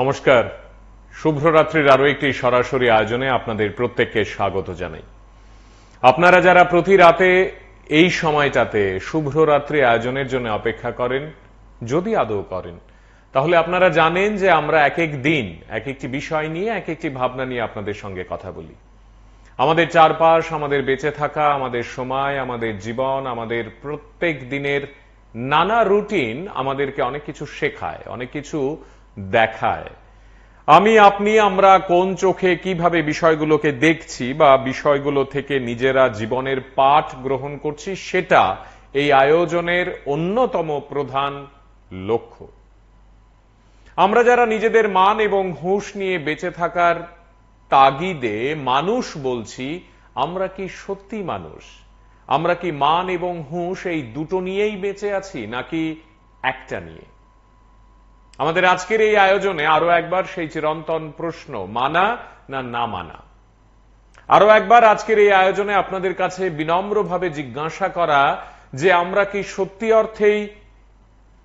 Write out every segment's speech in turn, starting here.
নমস্কার, শুভরাত্রির আরো একটি সরাসরি আয়োজনে আপনাদের প্রত্যেককে স্বাগত জানাই। আপনারা যারা প্রতি রাতে এই সময়টাতে শুভরাত্রি আয়োজনের জন্য অপেক্ষা করেন, যদি আদৌ করেন, তাহলে আপনারা জানেন যে আমরা এক এক দিন এক একটি বিষয় নিয়ে এক একটি ভাবনা নিয়ে আপনাদের সঙ্গে কথা বলি। আমাদের চারপাশ, আমাদের বেঁচে থাকা, আমাদের সময়, আমাদের জীবন, আমাদের প্রত্যেক দিনের নানা রুটিন আমাদেরকে অনেক কিছু শেখায়, অনেক কিছু দেখায়। আমরা কোন চোখে কিভাবে বিষয়গুলোকে দেখছি বা বিষয়গুলো থেকে নিজেরা জীবনের পাঠ গ্রহণ করছি, সেটা এই আয়োজনের অন্যতম প্রধান লক্ষ্য। আমরা যারা নিজেদের মান এবং হুঁশ নিয়ে বেঁচে থাকার তাগিদে মানুষ বলছি, আমরা কি সত্যি মানুষ? আমরা কি মান এবং হুঁশ এই দুটো নিয়েই বেঁচে আছি, নাকি একটা নিয়ে? আমাদের আজকের এই আয়োজনে আরো একবার সেই চিরন্তন প্রশ্ন, মানা না না মানা। আরো একবার আজকের এই আয়োজনে আপনাদের কাছে বিনম্রভাবে জিজ্ঞাসা করা যে আমরা কি সত্যি অর্থেই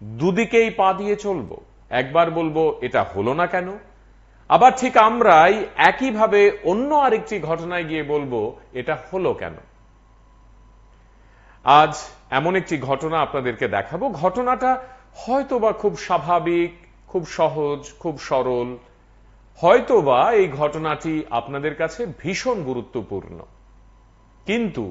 দুদিকেই পা দিয়ে চলবো? একবার বলবো এটা হলো না কেন, আবার ঠিক আমরাই একইভাবে অন্য আরেকটি ঘটনায় গিয়ে বলবো এটা হলো কেন। আজ এমন একটি ঘটনা আপনাদেরকে দেখাবো। ঘটনাটা হয়তোবা খুব স্বাভাবিক, খুব সহজ, খুব সরল, হয়তোবা এই ঘটনাটি আপনাদের কাছে ভীষণ গুরুত্বপূর্ণ, কিন্তু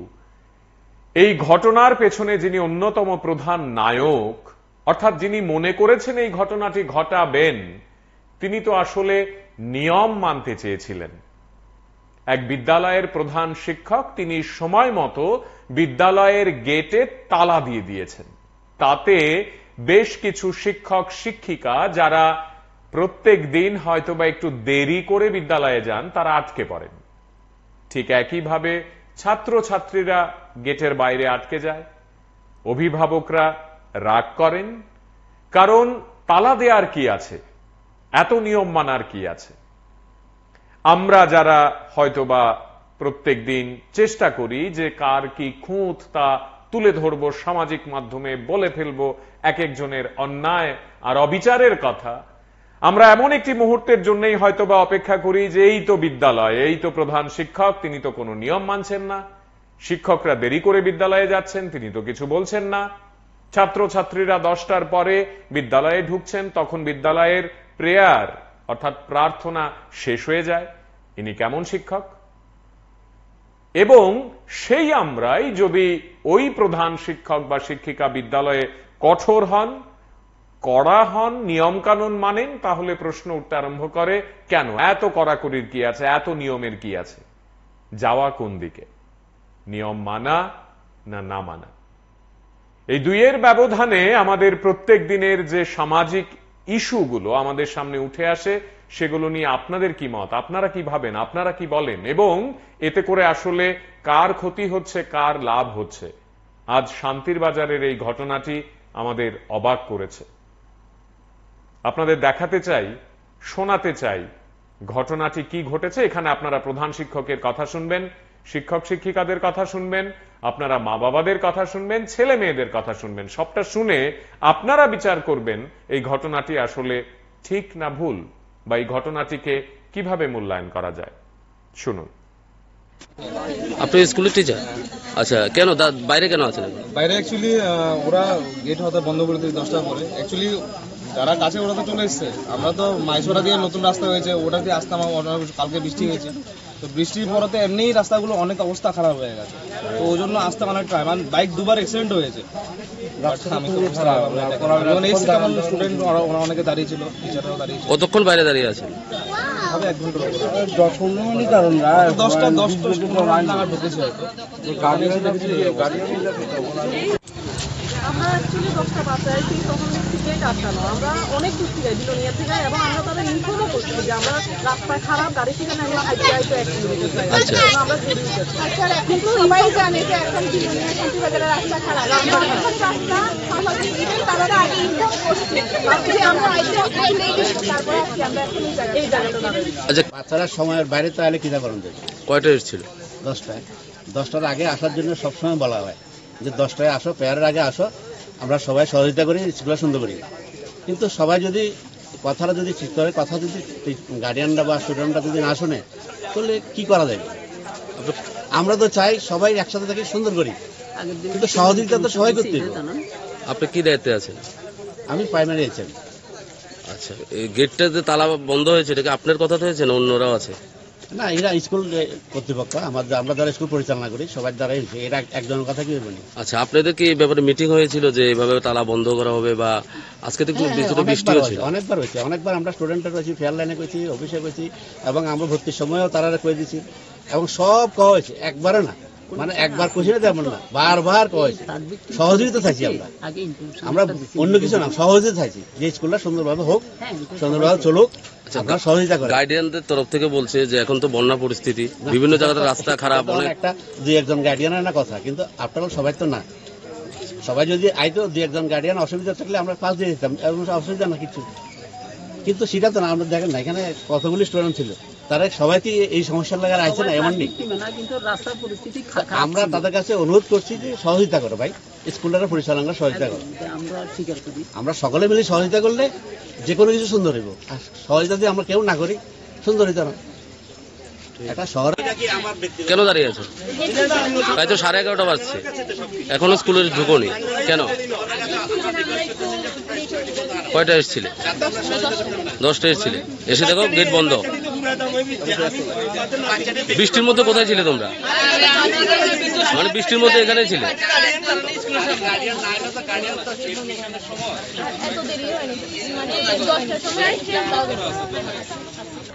এই ঘটনার পেছনে যিনি অন্যতম প্রধান নায়ক, অর্থাৎ যিনি মনে করেছেন এই ঘটনাটি ঘটাবেন, তিনি তো আসলে নিয়ম মানতে চেয়েছিলেন। এক বিদ্যালয়ের প্রধান শিক্ষক, তিনি সময় মতো বিদ্যালয়ের গেটে তালা দিয়ে দিয়েছেন। তাতে বেশ কিছু শিক্ষক শিক্ষিকা যারা প্রত্যেক দিন হয়তোবা একটু দেরি করে বিদ্যালয়ে যান, তারা আটকে পড়েন। ঠিক একইভাবে ছাত্রছাত্রীরা গেটের বাইরে আটকে যায়। অভিভাবকরা রাগ করেন, কারণ তালা দেওয়ার কি আছে, এত নিয়ম মানার কি আছে। আমরা যারা হয়তোবা প্রত্যেক দিন চেষ্টা করি যে কার কি খুঁত তা তুলে ধরবো, সামাজিক মাধ্যমে বলে ফেলবো এক একজনের অন্যায় আর অবিচারের কথা, আমরা এমন একটি মুহূর্তের জন্যই হয়তোবা অপেক্ষা করি যে এই তো বিদ্যালয়, এই তো প্রধান শিক্ষক, তিনি তো কোনো নিয়ম মানছেন না। শিক্ষকরা দেরি করে বিদ্যালয়ে যাচ্ছেন, তিনি তো কিছু বলছেন না। ছাত্রছাত্রীরা 10টার পরে বিদ্যালয়ে ঢুকছেন, তখন বিদ্যালয়ের প্রেয়ার অর্থাৎ প্রার্থনা শেষ হয়ে যায়, ইনি কেমন শিক্ষক? এবং সেই আমরাই যদি ওই প্রধান শিক্ষক বা শিক্ষিকা বিদ্যালয়ে কঠোর হন, কড়া হন, নিয়ম কানুন মানেন, তাহলে প্রশ্ন উঠতে আরম্ভ করে, কেন এত কড়াকড়ির কি আছে, এত নিয়মের কি আছে? যাওয়া কোন দিকে? নিয়ম মানা না না মানা? এই দুইয়ের ব্যবধানে আমাদের প্রত্যেক দিনের যে সামাজিক ইস্যুগুলো আমাদের সামনে উঠে আসে, সেগুলো নিয়ে আপনাদের কি মত? আপনারা কি ভাবেন? আপনারা কি বলেন? এবং এতে করে আসলে কার ক্ষতি হচ্ছে, কার লাভ হচ্ছে? আজ শান্তির বাজারের এই ঘটনাটি আমাদের অবাক করেছে। আপনাদের দেখাতে চাই, শোনাতে চাই ঘটনাটি কি ঘটেছে। এখানে আপনারা প্রধান শিক্ষকের কথা শুনবেন, শিক্ষক শিক্ষিকাদের কথা শুনবেন, আপনারা মা বাবাদের কথা শুনবেন, ছেলে মেয়েদের কথা শুনবেন। সবটা শুনে আপনারা বিচার করবেন এই ঘটনাটি আসলে ঠিক না ভুল, বা এই ঘটনাটিকে কিভাবে মূল্যায়ন করা যায়। শুনুন। আপনি স্কুলের টিচার? আচ্ছা, কেন বাইরে কেন আছেন? বাইরে অ্যাকচুয়ালি ওরা গেট হয়তো বন্ধ করে দিয়েছে 10টার পরে। অ্যাকচুয়ালি যারা কাছে ওরা তো চলে এসছে, আমরা তো মাইসোরা দিয়ে নতুন রাস্তা হয়েছে, ওটা দিয়ে আসতাম। কালকে বৃষ্টি হয়েছে, তো বৃষ্টির পরে তো এমনিই রাস্তাগুলো অনেক অবস্থা খারাপ হয়ে গেছে, তো ওই জন্য আসতে অনেক টাইম। বাইক দুবার অ্যাক্সিডেন্ট হয়েছে। আমি তো স্টুডেন্ট ওরা অনেকে দাঁড়িয়ে ছিল, টিচাররাও দাঁড়িয়ে ছিল। কতক্ষণ বাইরে দাঁড়িয়ে আছে? 1 ঘন্টার উপরে। 10-15 মিনিট। কারণ 10টা ঢুকেছে হয়তো। আমরা অ্যাকচুয়ালি 10টা বাচ্চায় ঠিক তখন গেট আটকানো, আমরা অনেক দূর থেকে বিলোনিয়া থেকে, এবং আমরা তাদের ইনফর্মও করছি যে আমরা রাস্তায় খারাপ, গাড়ি থেকে আমরা হাইটে 1 কিলোমিটার যাই, আমরা জরুরি যাচ্ছি। কিন্তু সবাই জানে যে এখন বিলোনিয়া শান্তিবাজারের রাস্তা খারাপ, রাস্তা তারা আগে ইনফর্ম করছে যে আমরা তারপরে আসছি, আমরা এখন এই জায়গাটা। আচ্ছা, বাচ্চারা সময়ের বাইরে তাহলে কিনা করেন? কয়টা এসেছিল? 10টায়। 10টার আগে আসার জন্য সবসময় বলা হয় যে 10টায় আসো, প্রেয়ারের আগে আসো, আমরা সবাই সহযোগিতা করি, স্কুলে সুন্দর করি। কিন্তু সবাই যদি কথাটা যদি ঠিক করে, কথা যদি গার্ডিয়ানরা বা স্টুডেন্টরা যদি না শোনে, তাহলে কি করা যাবে? আমরা তো চাই সবাই একসাথে থাকি, সুন্দর করি, কিন্তু সহযোগিতা তো সবাই করতে হবে। আপনি কি দায়িত্বে আছেন? আমি প্রাইমারি এইচএম। আচ্ছা, এই গেটটাতে তালা বন্ধ হয়েছে, এটা কি আপনার কথা হয়েছে না অন্যরাও আছে? না, এরা স্কুল কর্তৃপক্ষ, আমরা যারা স্কুল পরিচালনা করি সবার দ্বারাই হয়েছে, এরা একজনের কথা কি বলি। আচ্ছা, আপনাদের কি এই ব্যাপারে মিটিং হয়েছিল যে এভাবে তালা বন্ধ করা হবে, বা আজকে তো কিছুটা বৃষ্টি হয়েছিল? অনেকবার হয়েছে, অনেকবার আমরা স্টুডেন্টরা করেছি, ফেয়ার লাইনে করেছি, অফিসে করেছি, এবং আমরা ভর্তির সময়ও তারা করে দিয়েছি, এবং সব কওয়া হয়েছে, একবারে না, মানে একবার কোশিনে তেমন না, বারবার কওয়া হয়েছে। সহযোগিতা চাইছি আমরা অন্য কিছু না, সহযোগিতা চাইছি যে স্কুলটা সুন্দরভাবে হোক, সুন্দরভাবে চলুক, আপনারা সহযোগিতা করেন। গার্ডিয়ানদের তরফ থেকে বলছে যে এখন তো বন্যা পরিস্থিতি, বিভিন্ন জায়গাতে রাস্তা খারাপ, অনেক একটা দুই একজন গার্ডিয়ানের না কথা, কিন্তু আপনারা সবাই তো না, সবাই যদি আইতো দুই একজন গার্ডিয়ান অসুবিধা থাকলে আমরা পাস দিয়ে দিতাম, এরকম অসুবিধা না কিছু, কিন্তু সেটা তো না। আমরা দেখেন না এখানে কতগুলি স্টুডেন্ট ছিল, তারা সবাই কি এই সমস্যার লাগার আছে না, এমন নেই। আমরা তাদের কাছে অনুরোধ করছি যে সহযোগিতা করো ভাই, স্কুলটাকে পরিচালনা সহযোগিতা করো। আমরা সকলে মিলে সহযোগিতা করলে যে কোনো কিছু সুন্দর হইব, আর সহযোগিতা যদি আমরা কেউ না করি সুন্দর হইতে না। একটা শহরে কেন দাঁড়িয়ে আছে? তাই তো 11:30 বাজছে, এখনো স্কুলে ঢুকোনি কেন? কয়টা এসেছিলে? 10টা এসেছিলে, এসে দেখো গেট বন্ধ। বৃষ্টির মধ্যে কোথায় ছিলে তোমরা? মানে বৃষ্টির মধ্যে এখানে ছিলে?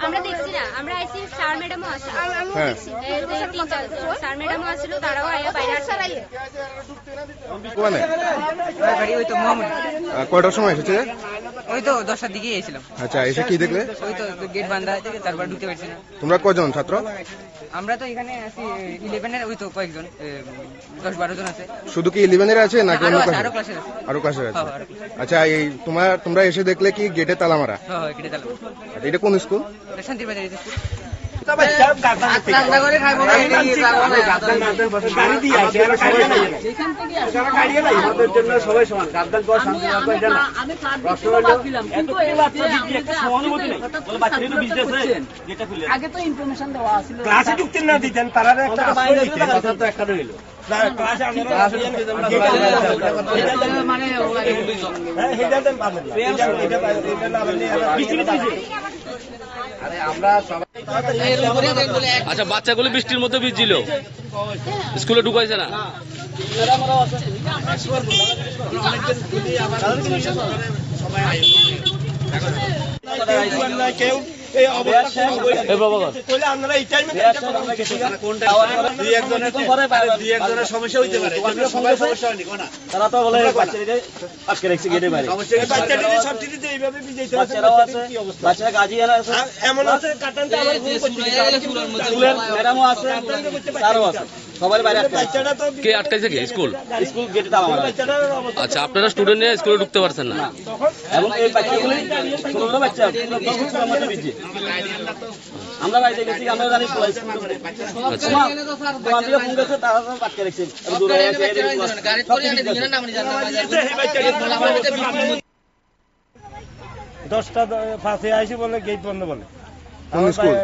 আমরা দেখছি না, আমরা আইসি স্যার ম্যাডামও আছে, স্যার ম্যাডামও আসছিল, তারাও আয়া বাইরে আসছে। কয়টার সময় এসেছে? ওই তো 10টার দিকে এসেছিলাম। আচ্ছা, এসে কি দেখলে? ওই তো গেট বান্ধা আছে, তারপর ঢুকতে পারছি না। তোমরা কজন ছাত্র? আমরা তো এখানে আছি 11 এর, ওই তো কয়েকজন 10-12 জন আছে। শুধু কি 11 এর আছে নাকি অন্য ক্লাসে? আরো ক্লাসে আছে। আরো ক্লাসে আছে। আচ্ছা, এই তোমরা এসে দেখলে কি গেটে তালা মারা? হ্যাঁ, গেটে তালা। আচ্ছা, এটা কোন স্কুল? শান্তির বাজার স্কুল। আগে তো ইনফরমেশন দেওয়া আছিল, ক্লাসে ঢুকতে না দিতেন, তারা একটা একটা রইল ক্লাসে আচ্ছা, বাচ্চাগুলো বৃষ্টির মধ্যে ভিজছিল, স্কুলে ঢুকাইছে না? কেউ এই অবস্থা আপনারা এই টাইমে দুই একজনের সমস্যা হইতে পারে, সবাই সমস্যা হয়নি না। তারা তো বলে আজকে রেখেছে গেটে বাইরে, সবচেয়ে এইভাবে বিজয়ী বাচ্চারা গার্জিয়ান আছে, এমন আছে কাটানটা আবার স্কুলের ম্যাডামও আছে, তারও আছে, সবার বাইরে বাচ্চাটা তো কে আটকাইছে? কি স্কুল গেটে তালা মারা। আচ্ছা, আপনারা স্টুডেন্ট নিয়ে স্কুলে ঢুকতে পারছেন না? এবং এই বাচ্চাগুলি ছোট বাচ্চা আমরা বাড়িতে গেছি, আমরা জানি ফোন গেছে, তারা বাচ্চা রেখেছে। 10:05 আইসি বলে গেট বন্ধ বলে। কোন স্কুল?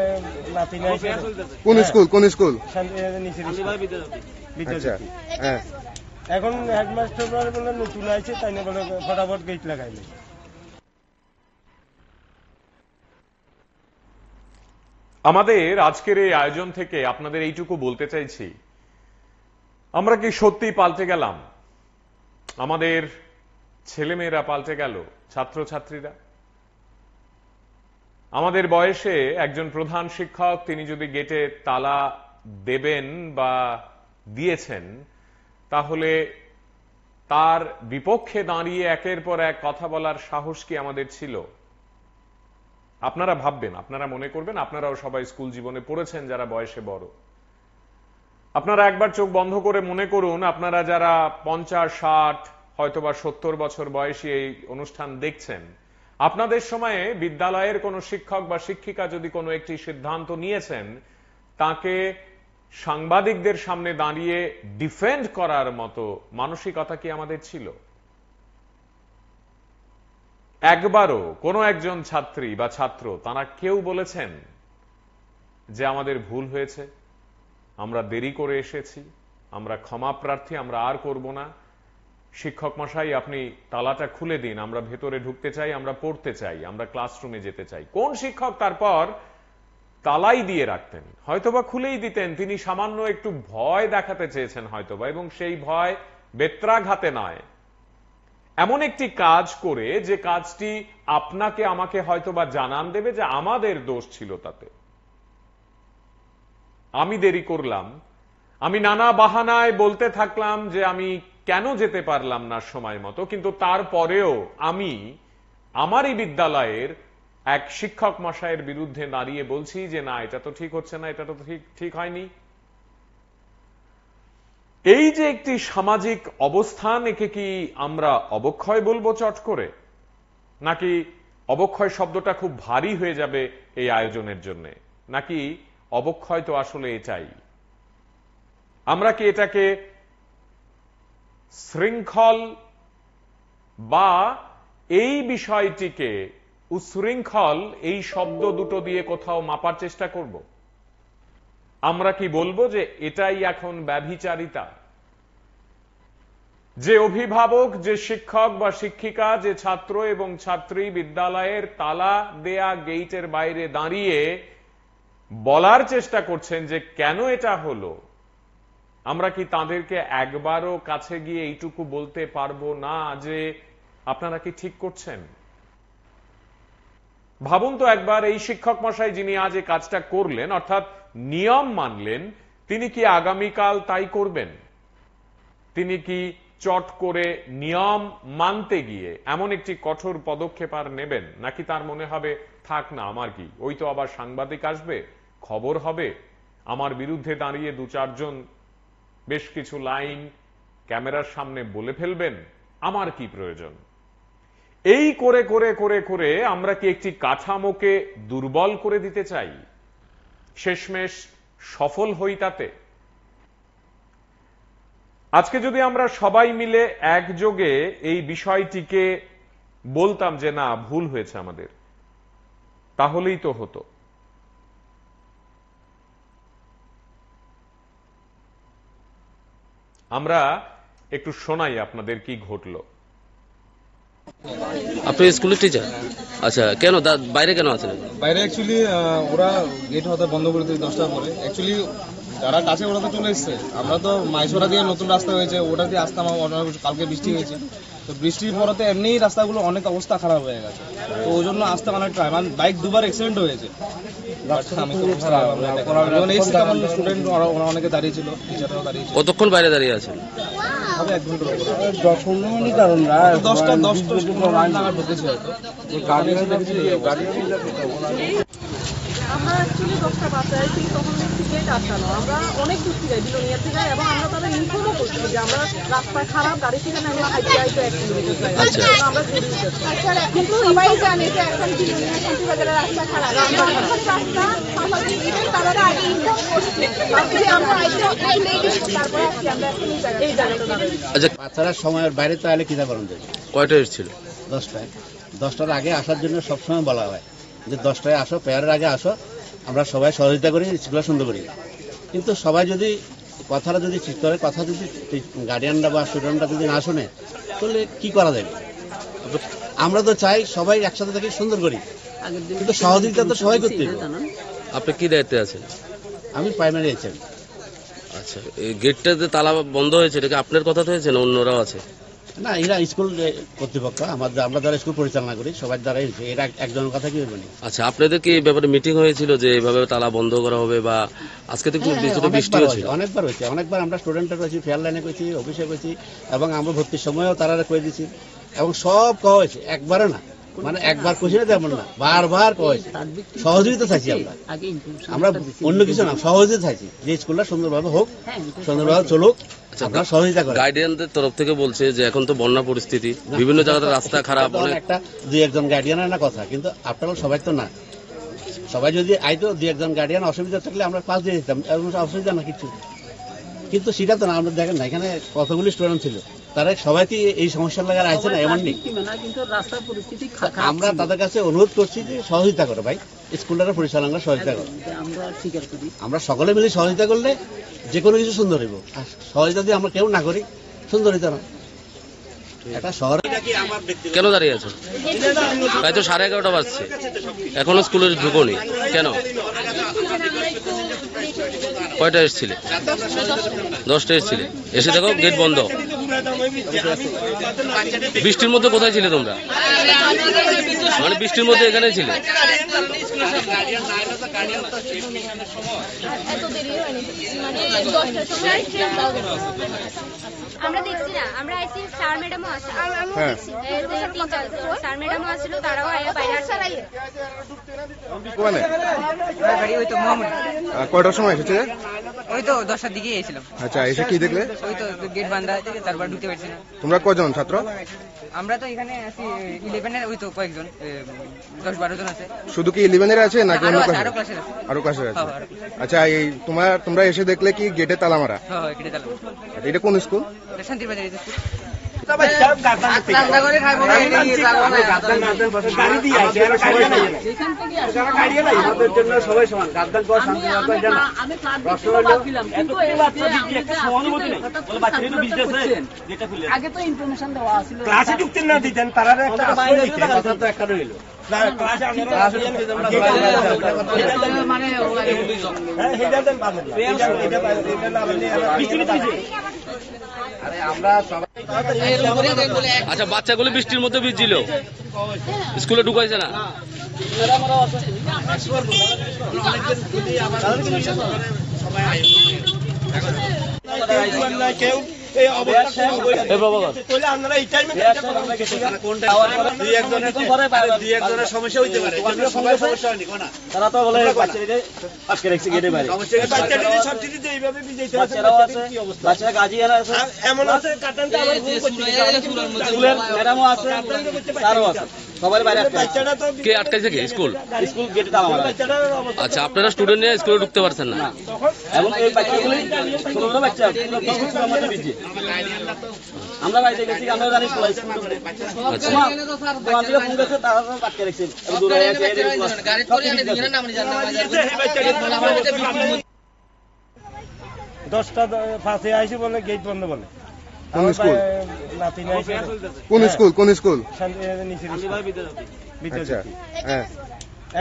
কোন স্কুল? কোন স্কুল? আচ্ছা, হ্যাঁ। এখন হেডমাস্টার বলে নতুন আইছে, তাই না বলে ফটাফট গেট লাগাইলে। আমাদের আজকের এই আয়োজন থেকে আপনাদের এইটুকু বলতে চাইছি, আমরা কি সত্যি পাল্টে গেলাম? আমাদের ছেলেমেয়েরা পাল্টে গেল, ছাত্রছাত্রীরা? আমাদের বয়সে একজন প্রধান শিক্ষক, তিনি যদি গেটে তালা দেবেন বা দিয়েছেন, তাহলে তার বিপক্ষে দাঁড়িয়ে একের পর এক কথা বলার সাহস কি আমাদের ছিল? আপনারা ভাববেন, আপনারা মনে করবেন, আপনারাও সবাই স্কুল জীবনে পড়েছেন যারা বয়সে বড়। আপনারা একবার চোখ বন্ধ করে মনে করুন, আপনারা যারা 50, 60, হয়তোবা 70 বছর বয়সী এই অনুষ্ঠান দেখছেন, আপনাদের সময়ে বিদ্যালয়ের কোনো শিক্ষক বা শিক্ষিকা যদি কোনো একটি সিদ্ধান্ত নিয়েছেন, তাকে সাংবাদিকদের সামনে দাঁড়িয়ে ডিফেন্ড করার মতো মানসিকতা কি আমাদের ছিল? একবারও কোনো একজন ছাত্রী বা ছাত্র তারা কেউ বলেছেন যে আমাদের ভুল হয়েছে, আমরা দেরি করে এসেছি, আমরা ক্ষমা প্রার্থী, আমরা আর করব না, শিক্ষক মশাই আপনি তালাটা খুলে দিন, আমরা ভেতরে ঢুকতে চাই, আমরা পড়তে চাই, আমরা ক্লাসরুমে যেতে চাই? কোন শিক্ষক তারপর তালাই দিয়ে রাখতেন? হয়তোবা খুলেই দিতেন, তিনি সামান্য একটু ভয় দেখাতে চেয়েছেন হয়তোবা, এবং সেই ভয় বেত্রাঘাতে নয়, এমন একটি কাজ করে যে কাজটি আপনাকে আমাকে হয়তোবা জানান দেবে যে আমাদের দোষ ছিল তাতে। আমি দেরি করলাম, আমি নানা বাহানায় বলতে থাকলাম যে আমি কেন যেতে পারলাম না সময় মতো, কিন্তু তারপরেও আমি আমারই বিদ্যালয়ের এক শিক্ষক মশাইয়ের বিরুদ্ধে দাঁড়িয়ে বলছি যে না, এটা তো ঠিক হচ্ছে না, এটা তো ঠিক হয়নি। এই যে একটি সামাজিক অবস্থান, একে কি আমরা অবক্ষয় বলবো চট করে, নাকি অবক্ষয় শব্দটা খুব ভারী হয়ে যাবে এই আয়োজনের জন্য, নাকি অবক্ষয় তো আসলে এটাই? আমরা কি এটাকে শৃঙ্খল বা এই বিষয়টিকে উশৃঙ্খল এই শব্দ দুটো দিয়ে কোথাও মাপার চেষ্টা করব? আমরা কি বলবো যে এটাই এখন ব্যভিচারিতা? যে অভিভাবক, যে শিক্ষক বা শিক্ষিকা, যে ছাত্র এবং ছাত্রী বিদ্যালয়ের তালা দেয়া গেটের বাইরে দাঁড়িয়ে বলার চেষ্টা করছেন যে কেন এটা হলো, আমরা কি তাদেরকে একবারও কাছে গিয়ে এইটুকু বলতে পারবো না যে আপনারা কি ঠিক করছেন? ভাবুন তো একবার, এই শিক্ষক মশাই যিনি আজ এই কাজটা করলেন, অর্থাৎ নিয়ম মানলেন, তিনি কি আগামীকাল তাই করবেন? তিনি কি চট করে নিয়ম মানতে গিয়ে এমন একটি কঠোর পদক্ষেপ আর নেবেন, নাকি তার মনে হবে থাক না, আমার কি, ওই তো আবার সাংবাদিক আসবে, খবর হবে, আমার বিরুদ্ধে দাঁড়িয়ে দু চারজন বেশ কিছু লাইন ক্যামেরার সামনে বলে ফেলবেন, আমার কি প্রয়োজন? এই করে করে করে করে আমরা কি একটি কাঠামোকে দুর্বল করে দিতে চাই? শেষমেশ সফল হই তাতে? আজকে যদি আমরা সবাই মিলে একযোগে এই বিষয়টিকে বলতাম যে না, ভুল হয়েছে আমাদের, তাহলেই তো হতো। আমরা একটু শোনাই আপনাদের কি ঘটলো। আপনি স্কুলের টিচার? আচ্ছা, কেন বাইরে কেন আছেন? বাইরে অ্যাকচুয়ালি ওরা গেট হতে বন্ধ করে দিতে 10টার পরে। অ্যাকচুয়ালি যারা কাছে ওরা তো চলে এসছে, আমরা তো মাইসোরা দিয়ে নতুন রাস্তা হয়েছে, ওটা দিয়ে আসতাম, কালকে বৃষ্টি হয়েছে, তো বৃষ্টির পরতে এমনিই রাস্তাগুলো অনেক অবস্থা খারাপ হয়ে গেছে, তো ওই জন্য আসতে অনেক ট্রাই, মানে বাইক দুবার অ্যাক্সিডেন্ট হয়েছে। স্টুডেন্ট অনেকে দাঁড়িয়ে ছিল, টিচাররাও দাঁড়িয়ে ছিল। কতক্ষণ বাইরে দাঁড়িয়ে আছেন? হবে 1 ঘন্টার উপরে। 10টা নাগাদ ঢুকেছে হয়তো। আমরা অ্যাকচুয়ালি 10টা বাচ্চা আছি, তখন দেখছি গেট আটকানো। আমরা অনেক দূর থেকে বিলোনিয়া থেকে, এবং আমরা তাদের ইনফর্মও করছি যে আমরা রাস্তা খারাপ, গাড়ি সেখানে আমরা হাইটে হাইটে 1 কিলোমিটার যাই, আমরা কিন্তু সবাই জানে যে এখন বিলোনিয়া শান্তিবাজারের রাস্তা খারাপ, রাস্তা তারা আগে ইনফর্ম করছে, আমরা তারপরে আসছি আমরা এখন এই জায়গাটা। আচ্ছা, বাচ্চারা সময়ের বাইরে তো আলে কিনা করেন যায়? কয়টায় এসেছিল? 10টায়। 10টার আগে আসার জন্য সবসময় বলা হয় যে 10টায় আসো, প্রেয়ারের আগে আসো, আমরা সবাই সহযোগিতা করি, স্কুলটা সুন্দর করি। কিন্তু সবাই যদি কথাটা যদি ঠিক করে, কথা যদি গার্ডিয়ানরা বা স্টুডেন্টরা যদি না শুনে, তাহলে কি করা যাবে? আমরা তো চাই সবাই একসাথে থেকে সুন্দর করি, কিন্তু সহযোগিতা তো সবাই করতে হবে। আপনি কি দায়িত্বে আছেন? আমি প্রাইমারি এইচএম। আচ্ছা, এই গেটটাতে তালা বন্ধ হয়েছে, এটা কি আপনার কথা তো হয়েছে না অন্যরাও আছে? না, এরা স্কুল কর্তৃপক্ষ, আমরা যারা স্কুল পরিচালনা করি সবার দ্বারাই হয়েছে, এরা একজনের কথা কি বলবেন? আচ্ছা, আপনাদের কি এই ব্যাপারে মিটিং হয়েছিল যে এভাবে তালা বন্ধ করা হবে, বা আজকে তো একটু বৃষ্টি হয়েছিল? অনেকবার হয়েছে, অনেকবার আমরা স্টুডেন্টরা করেছি, ফেয়ার লাইনে করেছি, অফিসে করেছি, এবং আমরা ভর্তির সময়ও তারা করে দিয়েছি, এবং সব কওয়া হয়েছে, একবারও না, মানে একবার কোশ্চেনে তেমন না, বারবার কওয়া হয়েছে। সহযোগিতা চাইছি আমরা অন্য কিছু না, সহযোগিতা চাইছি যে স্কুলটা সুন্দরভাবে হোক, সুন্দরভাবে চলুক, আপনারা সহযোগিতা করেন। গার্ডিয়ানদের তরফ থেকে বলছে যে এখন তো বন্যা পরিস্থিতি, বিভিন্ন জায়গাতে রাস্তা খারাপ, একটা 2-1 গার্ডিয়ানের না কথা, কিন্তু আপনারা সবাই তো না, সবাই যদি আইতো 2-1 গার্ডিয়ান অসুবিধা থাকলে আমরা পাস দিয়ে দিতাম, অসুবিধা না কিছু, কিন্তু সেটা তো না। আমরা দেখেন না, এখানে কতগুলি স্টুডেন্ট ছিল, তারা সবাই কি এই সমস্যার লাগার আছে না এমন নেই। আমরা তাদের কাছে অনুরোধ করছি যে সহযোগিতা করো ভাই, স্কুলটার পরিচালনা সহযোগিতা করো। আমরা সকলে মিলে সহযোগিতা করলে যে কোনো কিছু সুন্দর হইব। আর সহযোগিতা যদি আমরা কেউ না করি সুন্দর হইতে না। একটা শহরে কেন দাঁড়িয়ে আছো? তাই তো 11:30 বাজছে, এখনো স্কুলে ঢুকোনি কেন? কয়টা এসেছিলে? 10টা এসেছিলে, এসে দেখো গেট বন্ধ। বৃষ্টির মধ্যে কোথায় ছিলে তোমরা? মানে বৃষ্টির মধ্যে এখানে ছিলে? আমরা দেখছি না, আমরা আইসি স্যার ম্যাডামও আছে, স্যার ম্যাডামও আসছিল, তারাও বাইরে আসছে। কোনে বাড়ি ওই তো মোহাম্মদ। কয়টার সময় এসেছে? ওই তো 10টার দিকে এসেছিলাম। আচ্ছা, এসে কি দেখলে? ওই তো গেট বান্ধা আছে, তারপর ঢুকতে পারছি না। তোমরা কজন ছাত্র? আমরা তো এখানে আছি 11-এর, ওই তো কয়েকজন 10-12 জন আছে। শুধু কি 11-এর আছে নাকি অন্য ক্লাসে? আরো ক্লাসে আছে। আরো ক্লাসে আছে। আচ্ছা, এই তোমরা এসে দেখলে কি গেটে তালা মারা? হ্যাঁ, গেটে তালা। এটা কোন স্কুল? শান্তির বাজার স্কুল। সবাই সমান গাদ্দান করা শান্তি আগে তো ইনফরমেশন দেওয়া ছিল, ক্লাসে ঢুকতে না দিতেন তারা একটা রইল। আচ্ছা, বাচ্চাগুলো বৃষ্টির মধ্যে ভিজছিল, স্কুলে ঢুকাইছে না? কেউ সমস্যা হইতে পারে, তারা তো বলে আজকে রেখেছে গেটে বাইরে। বাচ্চারা গার্জিয়ান আছে, এমন আছে স্কুলের ম্যাডামও আছে, তারও আছে, সবাই বাইরে। কে আটকাইছে? কে? স্কুল গেটে তালা মারা। আচ্ছা, আপনারা স্টুডেন্ট নিয়ে স্কুলে ঢুকতে পারছেন না? এবং এই বাচ্চাগুলি ছোট বাচ্চা আমরা বাড়িতে গেছি, আমরা জানি ফোন গেছে, তারা আটকে রেখেছে। 10:05 আইসি বলে গেট বন্ধ বলে। কোন স্কুল? নাতি আইসি। কোন স্কুল? কোন স্কুল? আচ্ছা, হ্যাঁ।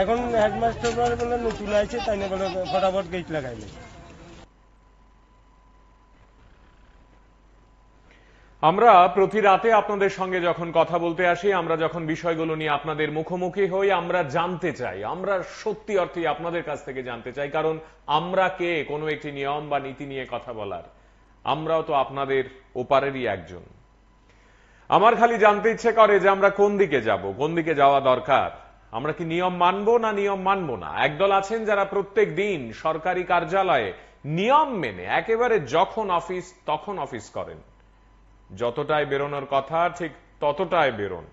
এখন হেডমাস্টার বলে নতুন আইছে, তাই না বলে ফটাফট গেট লাগাইলে। আমরা প্রতি রাতে আপনাদের সঙ্গে যখন কথা বলতে আসি, আমরা যখন বিষয়গুলো নিয়ে আপনাদের মুখোমুখি হই, আমরা জানতে চাই, আমরা সত্যি অর্থে আপনাদের কাছ থেকে জানতে চাই, কারণ আমরা কে কোনো একটি নিয়ম বা নীতি নিয়ে কথা বলার? আমরাও তো আপনাদের ওপারেরই একজন। আমার খালি জানতে ইচ্ছে করে যে আমরা কোন দিকে যাব, কোন দিকে যাওয়া দরকার। আমরা কি নিয়ম মানবো না নিয়ম মানবো না? একদল আছেন যারা প্রত্যেক দিন সরকারি কার্যালয়ে নিয়ম মেনে একেবারে যখন অফিস তখন অফিস করেন, যতটাই বেরোনোর কথা ঠিক ততটাই বেরোন।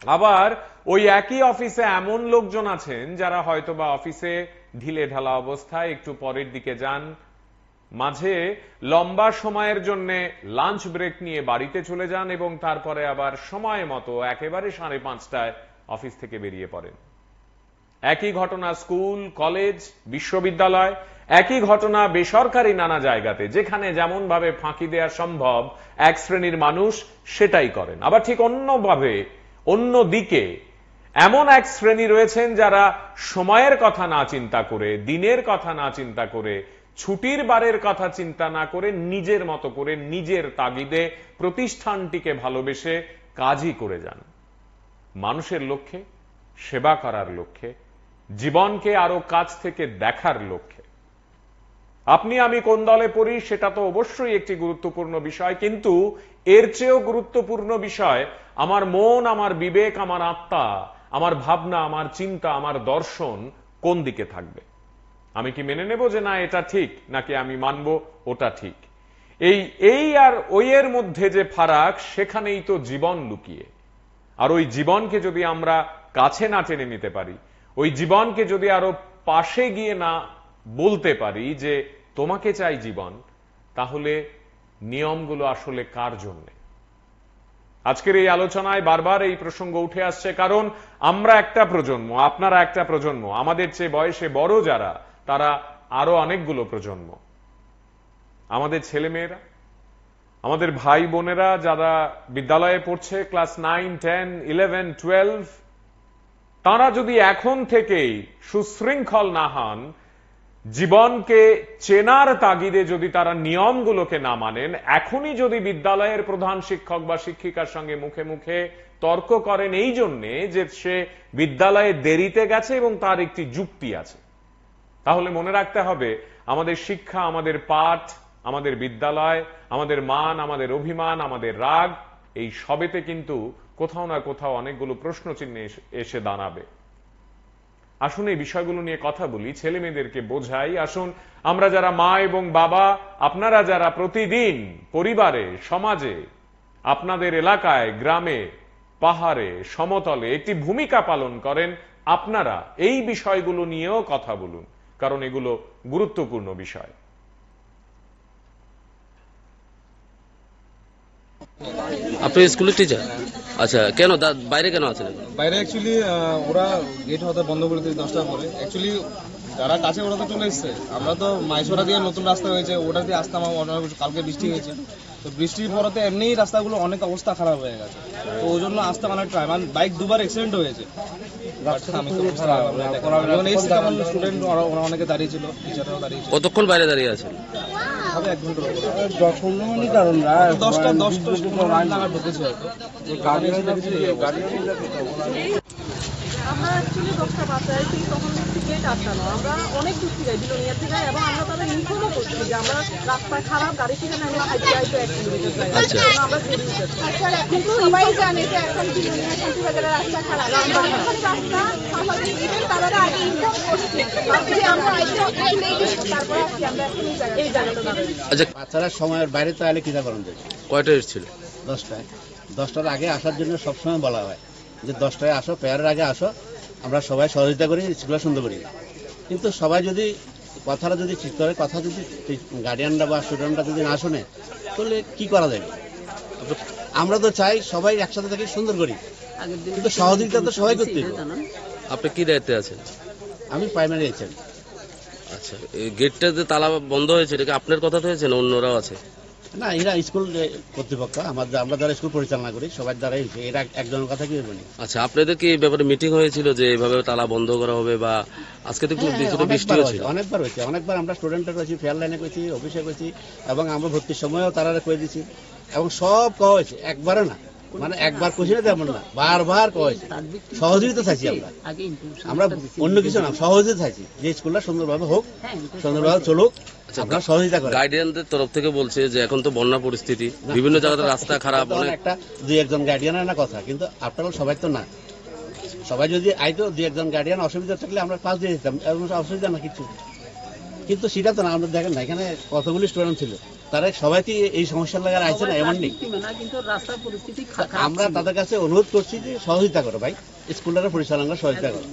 আবার ওই একই অফিসে এমন লোকজন আছেন যারা হয়তোবা অফিসে ঢিলে ঢালা অবস্থায় একটু পরের দিকে যান, মাঝে লম্বা সময়ের জন্য লাঞ্চ ব্রেক নিয়ে বাড়িতে চলে যান এবং তারপরে আবার সময় মতো একেবারে 5:30টায় অফিস থেকে বেরিয়ে পড়েন। একই ঘটনা স্কুল, কলেজ, বিশ্ববিদ্যালয়, একই ঘটনা বেসরকারি নানা জায়গাতে। যেখানে যেমন ভাবে ফাঁকি দেওয়া সম্ভব এক শ্রেণীর মানুষ সেটাই করেন। আবার ঠিক অন্যভাবে অন্যদিকে এমন এক শ্রেণী রয়েছেন যারা সময়ের কথা না চিন্তা করে, দিনের কথা না চিন্তা করে, ছুটির বারের কথা চিন্তা না করে নিজের মতো করে নিজের তাগিদে প্রতিষ্ঠানটিকে ভালোবেসে কাজই করে যান, মানুষের লক্ষ্যে, সেবা করার লক্ষ্যে, জীবনকে আরো কাছ থেকে দেখার লক্ষ্যে। আপনি আমি কোন দলে পড়ি সেটা তো অবশ্যই একটি গুরুত্বপূর্ণ বিষয়, কিন্তু এর চেয়েও গুরুত্বপূর্ণ বিষয় আমার মন, আমার বিবেক, আমার আত্মা, আমার ভাবনা, আমার চিন্তা, আমার দর্শন কোন দিকে থাকবে। আমি কি মেনে নেব যে না এটা ঠিক, নাকি আমি মানব ওটা ঠিক? এই আর ওইয়ের মধ্যে যে ফারাক, সেখানেই তো জীবন লুকিয়ে। আর ওই জীবনকে যদি আমরা কাছে না টেনে নিতে পারি, ওই জীবনকে যদি আরো পাশে গিয়ে না বলতে পারি যে তোমাকে চাই জীবন, তাহলে নিয়মগুলো আসলে কার জন্যে? আজকের এই আলোচনায় বারবার এই প্রসঙ্গ উঠে আসছে, কারণ আমরা একটা প্রজন্ম, আপনারা একটা প্রজন্ম, আমাদের চেয়ে বয়সে বড় যারা তারা আরো অনেকগুলো প্রজন্ম। আমাদের ছেলেমেয়েরা, আমাদের ভাই বোনেরা যারা বিদ্যালয়ে পড়ছে, ক্লাস 9, 10, 11, 12, তারা যদি এখন থেকেই সুশৃঙ্খল না হন, জীবনকে চেনার তাগিদে যদি তারা নিয়মগুলোকে না মানেন, এখনই যদি বিদ্যালয়ের প্রধান শিক্ষক বা শিক্ষিকার সঙ্গে মুখে মুখে তর্ক করেন এই জন্যে যে সে বিদ্যালয়ে দেরিতে গেছে এবং তার একটি যুক্তি আছে, তাহলে মনে রাখতে হবে আমাদের শিক্ষা, আমাদের পাঠ, আমাদের বিদ্যালয়, আমাদের মান, আমাদের অভিমান, আমাদের রাগ, এই সবেতে কিন্তু কোথাও না কোথাও অনেকগুলো প্রশ্নচিহ্ন এসে দাঁড়াবে। আসুন এই বিষয়গুলো নিয়ে কথা বলি, ছেলে মেয়েদেরকে বোঝাই। আসুন আমরা যারা মা এবং বাবা, আপনারা যারা প্রতিদিন পরিবারে, সমাজে, আপনাদের এলাকায়, গ্রামে, পাহাড়ে, সমতলে একটি ভূমিকা পালন করেন, আপনারা এই বিষয়গুলো নিয়েও কথা বলুন, কারণ এগুলো গুরুত্বপূর্ণ বিষয়। আপনি স্কুলের টিচার? আচ্ছা, কেন বাইরে কেন আছেন? বাইরে অ্যাকচুয়ালি ওরা গেট হতে বন্ধ করে দিয়েছে 10টার পরে। অ্যাকচুয়ালি যারা কাছে ওরা তো চলে এসছে, আমরা তো মাইসোরা দিয়ে নতুন রাস্তা হয়েছে, ওটা দিয়ে আসতাম। কালকে বৃষ্টি হয়েছে, তো বৃষ্টির পরতে এমনিই রাস্তাগুলো অনেক অবস্থা খারাপ হয়ে গেছে, তো ওই জন্য আসতাম অনেক ট্রাই। মানে বাইক দুবার অ্যাক্সিডেন্ট হয়েছে। আমি তো স্টুডেন্ট ওরা অনেকে দাঁড়িয়ে ছিল, টিচাররাও দাঁড়িয়ে ছিল। কতক্ষণ বাইরে দাঁড়িয়ে আছেন? হবে 1 ঘন্টার উপরে। 10টা নাগাদ ঢুকেছি হয়তো। আমরা অ্যাকচুয়ালি 10টা বাচ্চায় ঠিক তখন দেখছি গেট আটকানো। আমরা অনেক দূর থেকে বিলোনিয়া থেকে, এবং আমরা তাদের ইনফর্মও করছি যে আমরা রাস্তায় খারাপ, গাড়ি থেকে আমরা হাইটে 1 কিলোমিটার যাই, আমরা দেরি উঠেছি। কিন্তু সবাই জানে যে এখন বিলোনিয়া শান্তিবাজারের রাস্তা খারাপ, রাস্তা স্বাভাবিক, তারা আগে ইনফর্ম করছে যে আমরা তারপর আমরা এই জায়গাটা দাঁড়াই। আচ্ছা, বাচ্চারা সময়ের বাইরে তো আলে কিনা করেন যায়? কয়টা এসেছিল? 10টায়। 10টার আগে আসার জন্য সবসময় বলা হয় যে 10টায় আসো, প্রেয়ারের আগে আসো, আমরা সবাই সহযোগিতা করি, স্কুলে সুন্দর করি। কিন্তু সবাই যদি কথাটা যদি ঠিক করে, কথা যদি গার্ডিয়ানরা বা স্টুডেন্টরা যদি না শোনে, তাহলে কি করা যাবে? আমরা তো চাই সবাই একসাথে থেকে সুন্দর করি, কিন্তু সহযোগিতা তো সবাই করতে হবে। আপনি কি দায়িত্বে আছেন? আমি প্রাইমারি এইচএম। আচ্ছা, এই গেটটা যে তালা বন্ধ হয়েছে, এটা কি আপনার কথা হয়েছে না অন্যরাও আছে? না, এরা স্কুল কর্তৃপক্ষ, আমরা যারা স্কুল পরিচালনা করি সবার দ্বারাই হয়েছে, এরা একজনের কথা কি বলি। আচ্ছা, আপনাদের কি এই ব্যাপারে মিটিং হয়েছিল যে এইভাবে তালা বন্ধ করা হবে? বা আজকে তো বৃষ্টি হয়েছিল? অনেকবার হয়েছে, অনেকবার আমরা স্টুডেন্টরা করেছি, ফেয়ার লাইনে করেছি, অফিসে করেছি, এবং আমরা ভর্তির সময়ও তারা করে দিচ্ছি, এবং সব কওয়া হয়েছে, একবারও না। মানে একবার কোশিনে তেমন না, বারবার কওয়া হয়েছে। সহযোগিতা চাইছি আমরা অন্য কিছু না, সহযোগিতা চাইছি যে স্কুলটা সুন্দরভাবে হোক, সুন্দরভাবে চলুক, আপনারা সহযোগিতা করেন। গার্ডিয়ানদের তরফ থেকে বলছে যে এখন তো বন্যা পরিস্থিতি, বিভিন্ন জায়গাতে রাস্তা খারাপ, একটা 2-1 গার্ডিয়ানের না কথা, কিন্তু আপনারা সবাই তো না। সবাই যদি আইতো 2-1 গার্ডিয়ান অসুবিধা থাকলে আমরা পাস দিয়ে দিতাম, এরকম অসুবিধা না কিছু। কিন্তু সেটা তো না, আমরা দেখেন না এখানে কতগুলি স্টুডেন্ট ছিল, তারা সবাই কি এই সমস্যার লাগার আইছে না এমন নেই। আমরা তাদের কাছে অনুরোধ করছি যে সহযোগিতা করো ভাই, স্কুলের পরিচালনা সহযোগিতা করো।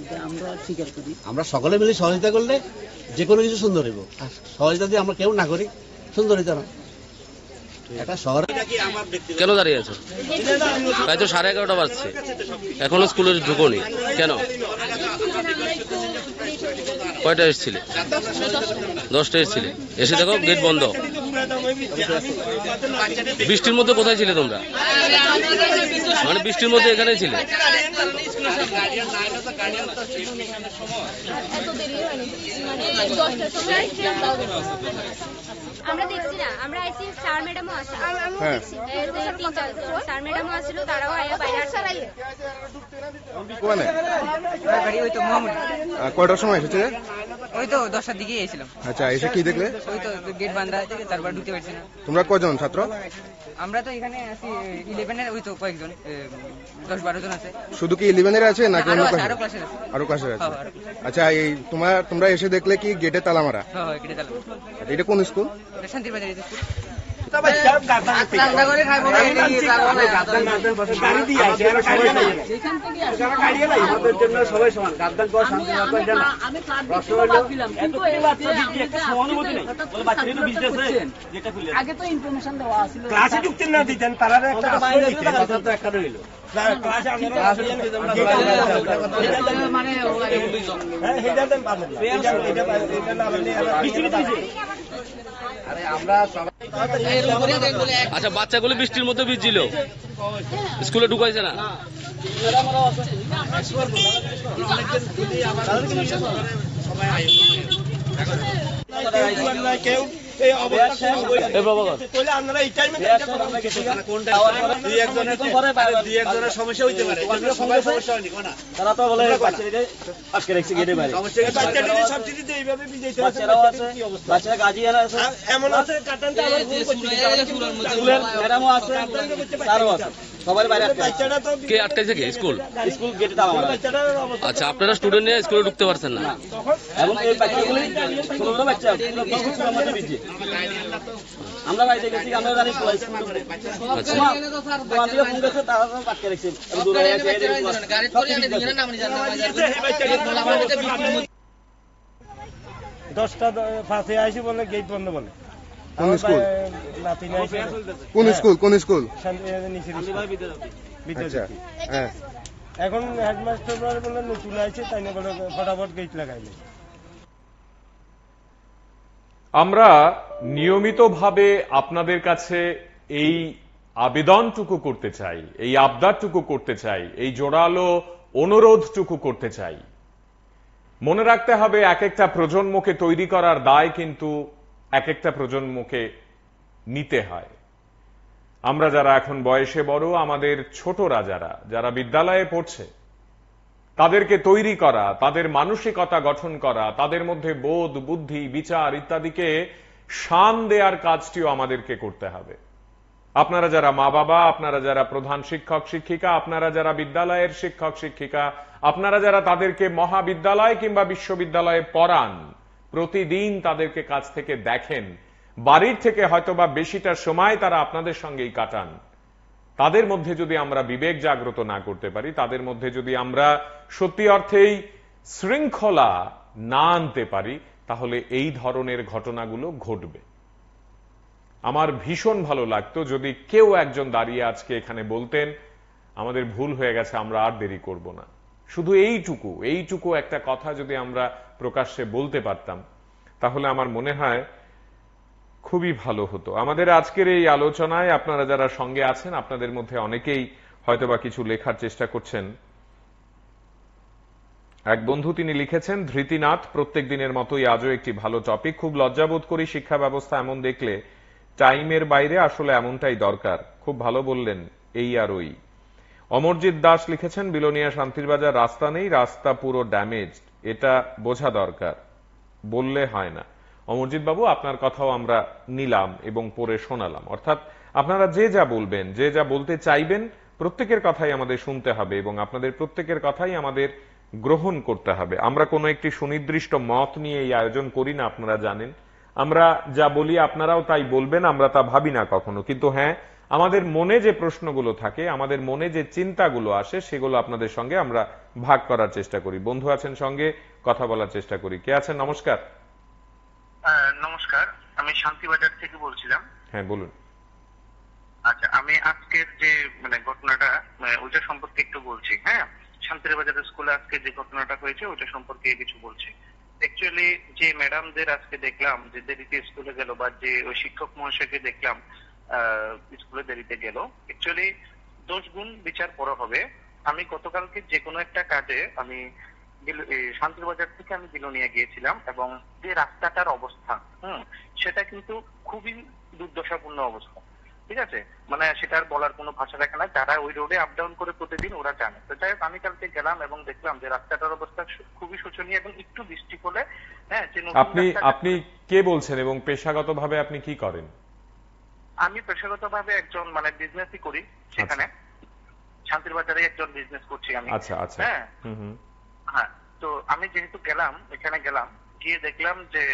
আমরা সকলে মিলে সহযোগিতা করলে যে কোনো কিছু সুন্দর হইব। আর সহযোগিতা যদি আমরা কেউ না করি, সুন্দর হইতে না। এটা শহরে কেন দাঁড়িয়ে আছে? তাই তো 11:30 বাজছে, এখনো স্কুলে ঢুকোনি কেন? কয়টা এসেছিলে? 10টা এসেছিলে, এসে দেখো গেট বন্ধ। বৃষ্টির মধ্যে কোথায় ছিলে তোমরা? মানে বৃষ্টির মধ্যে এখানেই ছিলে? আমরা দেখছি না, আমরা আইসি স্যার ম্যাডামও আসে, স্যার ম্যাডামও আসছিল, তারাও আয়া বাইরে আসছে। ওই তো মোহাম্মদ। কয়টার সময় এসেছে? ওই তো 10টার দিকে এসেছিলাম। আচ্ছা, এসে কি দেখলে? ওই তো গেট বান্ধা আছে, তারপর ঢুকতে পারছি না। তোমরা কজন ছাত্র? আমরা তো এখানে আছি 11-এর, ওই তো কয়েকজন 10-12 জন আছে। শুধু কি 11-এর আছে নাকি অন্য ক্লাসে? আরো ক্লাসে আছে। আরো ক্লাসে আছে। আচ্ছা, এই তোমরা এসে দেখলে কি গেটে তালা মারা? হ্যাঁ, গেটে তালা। এটা কোন স্কুল? শান্তিবাজার স্কুল। সবাই সমান গাদ্দান করা শান্তি আগে তো ইনফরমেশন দেওয়া ছিল ক্লাসে ঢুকতে না দিতেন তারা একটা রইল আচ্ছা, বাচ্চাগুলো বৃষ্টির মধ্যে ভিজছিল, স্কুলে ঢুকাইছে না? কেউ সমস্যা হইতে পারে, তারা তো বলে আজকে রেখেছে গেটে বাইরে বাচ্চারা গার্জিয়ান আছে, এমন আছে ম্যাডামও আছে, তারও আছে, সবাই বাইরে কে আটকাইছে? কে? স্কুল গেটে। আচ্ছা, আপনারা স্টুডেন্ট নিয়ে স্কুলে ঢুকতে পারছেন না? এবং এই বাচ্চাগুলি 16টা বাচ্চা আমরা বাড়িতে গেছি, আমরা জানি ফোন গেছে, তারা বাচ্চা রেখেছে 10টা 5-এ আইসি বলে গেট বন্ধ বলে। কোন স্কুল? আচ্ছা, হ্যাঁ। এখন হেডমাস্টার বলে নতুন আছে, তাই না বলে ফটাফট গেট লাগাইলে। আমরা নিয়মিতভাবে আপনাদের কাছে এই আবেদনটুকু করতে চাই, এই আবদারটুকু করতে চাই, এই জোরালো অনুরোধটুকু করতে চাই। মনে রাখতে হবে, এক একটা প্রজন্মকে তৈরি করার দায় কিন্তু এক একটা প্রজন্মকে নিতে হয়। আমরা যারা এখন বয়সে বড়, আমাদের ছোটরা যারা বিদ্যালয়ে পড়ছে, তাদেরকে তৈরি করা, তাদের মানসিকতা গঠন করা, তাদের মধ্যে বোধ, বুদ্ধি, বিচার ইত্যাদিকে শান দেওয়ার কাজটিও আমাদেরকে করতে হবে। আপনারা যারা মা বাবা, আপনারা যারা প্রধান শিক্ষক শিক্ষিকা, আপনারা যারা বিদ্যালয়ের শিক্ষক শিক্ষিকা, আপনারা যারা তাদেরকে মহাবিদ্যালয় কিংবা বিশ্ববিদ্যালয়ে পড়ান, প্রতিদিন তাদেরকে কাছ থেকে দেখেন, বাড়ির থেকে হয়তোবা বেশিটা সময় তারা আপনাদের সঙ্গেই কাটান, তাদের মধ্যে যদি আমরা বিবেক জাগ্রত না করতে পারি, তাদের মধ্যে যদি আমরা সত্যি অর্থেই শৃঙ্খলা না আনতে পারি, তাহলে এই ধরনের ঘটনাগুলো ঘটবে। আমার ভীষণ ভালো লাগতো যদি কেউ একজন দাঁড়িয়ে আজকে এখানে বলতেন, আমাদের ভুল হয়ে গেছে, আমরা আর দেরি করব না। শুধু এইটুকু একটা কথা যদি আমরা প্রকাশ্যে বলতে পারতাম, তাহলে আমার মনে হয় খুবই ভালো হতো। আমাদের আজকের এই আলোচনায় আপনারা যারা সঙ্গে আছেন, আপনাদের মধ্যে অনেকেই হয়তোবা কিছু লেখার চেষ্টা করছেন। এক বন্ধু তিনি লিখেছেন, ধৃতিনাথ, প্রত্যেক দিনের মতোই আজও একটি ভালো টপিক। খুব লজ্জাবোধ করি শিক্ষা ব্যবস্থা এমন দেখলে, টাইমের বাইরে আসলে এমনটাই দরকার। খুব ভালো বললেন, এই আর ওই। অমরজিৎ দাস লিখেছেন, বিলোনিয়া শান্তিরবাজার রাস্তা নেই, রাস্তা পুরো ড্যামেজড, এটা বোঝা দরকার, বললে হয় না। অমরজিৎ বাবু, আপনার কথাও আমরা নিলাম এবং পড়ে শোনালাম। অর্থাৎ আপনারা যে যা বলবেন, যে যা বলতে চাইবেন, প্রত্যেকের কথাই আমাদের শুনতে হবে এবং আপনাদের প্রত্যেকের কথাই আমাদের গ্রহণ করতে হবে। আমরা কোনো একটি সুনির্দিষ্ট মত নিয়ে এই আয়োজন করি না, আপনারা জানেন। আমরা যা বলি আপনারাও তাই বলবেন, আমরা তা ভাবি না কখনো। কিন্তু হ্যাঁ, আমাদের মনে যে প্রশ্নগুলো থাকে, আমাদের মনে যে চিন্তাগুলো আসে, সেগুলো আপনাদের সঙ্গে আমরা ভাগ করার চেষ্টা করি। বন্ধু আছেন সঙ্গে, কথা বলার চেষ্টা করি। কে আছেন? নমস্কার। নমস্কার, আমি শান্তিবাজার থেকে বলছিলাম। হ্যাঁ, বলুন। আচ্ছা, আমি আজকের যে ঘটনাটা ওইটা সম্পর্কে একটু বলছি। হ্যাঁ, শান্তিবাজার স্কুলে আজকে যে ঘটনাটা হয়েছে ওইটা সম্পর্কে কিছু বলছি। অ্যাকচুয়ালি যে ম্যাডামদের আজকে দেখলাম যে দেরিতে স্কুলে গেল, বা যে ওই শিক্ষক মহাশয়কে দেখলাম স্কুলে দেরিতে গেল, অ্যাকচুয়ালি দোষ গুণ বিচার করা হবে। আমি গতকালকে যে কোনো একটা কাজে আমি শান্তিবাজার থেকে আমি বিলোনিয়া গিয়েছিলাম, এবং যে রাস্তাটার অবস্থা সেটা কিন্তু খুবই দুর্দশাপূর্ণ অবস্থা। ঠিক আছে, সেটার বলার কোনো ভাষা রাখে না। যারা ওই রোডে আপ ডাউন করে প্রতিদিন ওরা জানে। তো যাই হোক, আমি কালকে গেলাম এবং দেখলাম যে রাস্তাটার অবস্থা খুবই শোচনীয়, এবং একটু বৃষ্টি হলে আপনি কে বলছেন এবং পেশাগতভাবে আপনি কি করেন? আমি পেশাগতভাবে একজন বিজনেসই করি সেখানে, শান্তিবাজারে একজন বিজনেস করছি আমি। আচ্ছা আচ্ছা। হ্যাঁ, তো আমি যেহেতু এখানে গেলাম, গিয়ে দেখলাম যে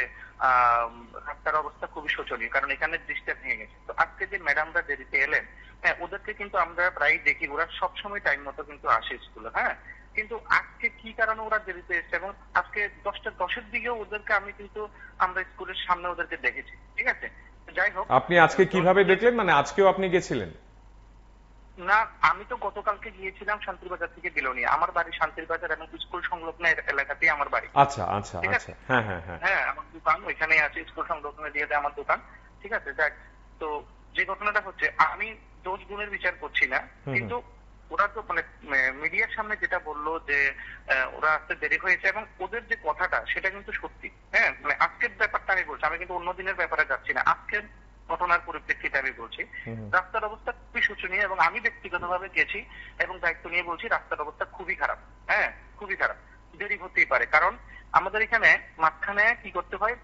রাস্তার অবস্থা খুবই শোচনীয়, কারণ এখানে দৃষ্টিটা ভেঙে গেছে। তো আজকে যে ম্যাডামরা দেরিতে এলেন, হ্যাঁ, ওদেরকে কিন্তু আমরা প্রায় দেখি, ওরা সবসময় টাইম মতো কিন্তু আসে স্কুলে, হ্যাঁ, কিন্তু আজকে কি কারণে ওরা দেরিতে এসছে, এবং আজকে 10:10 দিকেও ওদেরকে আমরা স্কুলের সামনে ওদেরকে দেখেছি, ঠিক আছে। যাই হোক, আপনি আজকে কিভাবে দেখলেন, মানে আজকেও আপনি গেছিলেন? না, আমি তো গতকালকে গিয়েছিলাম শান্তিরবাজার থেকে বিলোনিয়া। আমার বাড়ি শান্তিরবাজার এবং স্কুল সংলগ্ন এলাকাতেই আমার বাড়ি। আচ্ছা আচ্ছা আচ্ছা, হ্যাঁ হ্যাঁ হ্যাঁ, হ্যাঁ, আমার দোকান ওইখানেই আছে, স্কুল সংলগ্ন এরিয়াতে আমার দোকান, ঠিক আছে। যাক, তো যে ঘটনাটা হচ্ছে, আমি দোষ গুণের বিচার করছি না, কিন্তু ওরা তো মানে মিডিয়ার সামনে যেটা বললো যে ওরা আসতে দেরি হয়েছে, এবং ওদের যে কথাটা সেটা কিন্তু সত্যি, হ্যাঁ, মানে আজকের ব্যাপারটা আমি বলছি, আমি কিন্তু অন্য দিনের ব্যাপারে যাচ্ছি না, আজকের ঘটনার পরিপ্রেক্ষিতে আমি বলছি। রাস্তার অবস্থা খুবই শোচনীয়, এবং আমি ব্যক্তিগতভাবে গেছি এবং দায়িত্ব নিয়ে বলছি, রাস্তার অবস্থা খুবই খারাপ, হ্যাঁ, খুবই খারাপ। দেরি হতেই পারে, কারণ আমাদের এখানে মাঝখানে কি করতে হয়,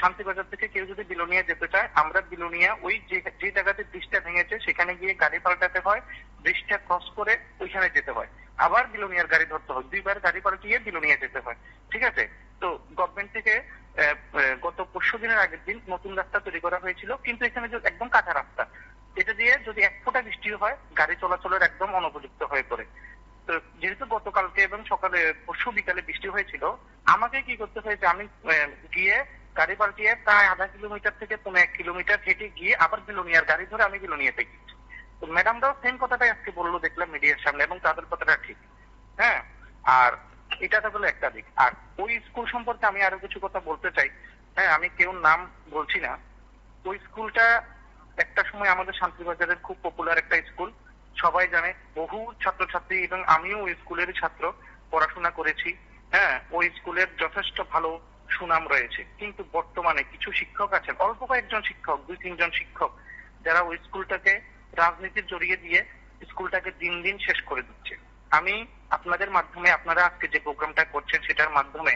শান্তিবাজার থেকে কেউ যদি বিলোনিয়া যেতে চায়, আমরা বিলোনিয়া ওই যে জায়গাতে ব্রিজটা ভেঙেছে সেখানে গিয়ে গাড়ি পাল্টাতে হয়, ব্রিজটা ক্রস করে ওইখানে যেতে হয়, আবার বিলোনিয়ার গাড়ি ধরতে হয়, 2বার গাড়ি পাল্টিয়ে বিলোনিয়া যেতে হয়, ঠিক আছে। তো গভর্নমেন্ট থেকে গত 5 দিনের আগের দিন নতুন রাস্তা তৈরি করা হয়েছিল, কিন্তু এখানে যে একদম কাঁচা রাস্তা, এটা দিয়ে যদি 1 ফোঁটা বৃষ্টি হয় গাড়ি চলাচলের একদম অনুপযুক্ত হয়ে পড়ে। তো যেহেতু গতকালকে এবং সকালে পরশু বিকালে বৃষ্টি হয়েছিল, আমাকে কি করতে হয়েছে, আমি গিয়ে গাড়ি পাল্টিয়ে প্রায় আধা কিলোমিটার থেকে 1.5 কিলোমিটার হেঁটে গিয়ে আবার বিলোনিয়ার গাড়ি ধরে আমি বিলোনিয়াতে গিয়েছি। তো ম্যাডামরাও সেম কথাটাই আজকে বললো, দেখলাম মিডিয়ার সামনে, এবং তাদের কথাটা ঠিক, হ্যাঁ। আর এটা তো হলো একটা দিক। আর ওই স্কুল সম্পর্কে আমি আরো কিছু কথা বলতে চাই, হ্যাঁ, আমি কেউ নাম বলছি না। ওই স্কুলটা একটা সময় আমাদের শান্তিবাজারের খুব পপুলার একটা স্কুল, সবাই জানে, বহু ছাত্রছাত্রী, এবং আমিও ওই স্কুলেরই ছাত্র, পড়াশোনা করেছি, হ্যাঁ, ওই স্কুলের যথেষ্ট ভালো সুনাম রয়েছে। কিন্তু বর্তমানে কিছু শিক্ষক আছেন, অল্প কয়েকজন শিক্ষক, 2-3 জন শিক্ষক, যারা ওই স্কুলটাকে রাজনীতির জড়িয়ে দিয়ে স্কুলটাকে দিন দিন শেষ করে দিচ্ছে। আমি আপনাদের মাধ্যমে, আপনারা আজকে যে প্রোগ্রামটা করছেন সেটার মাধ্যমে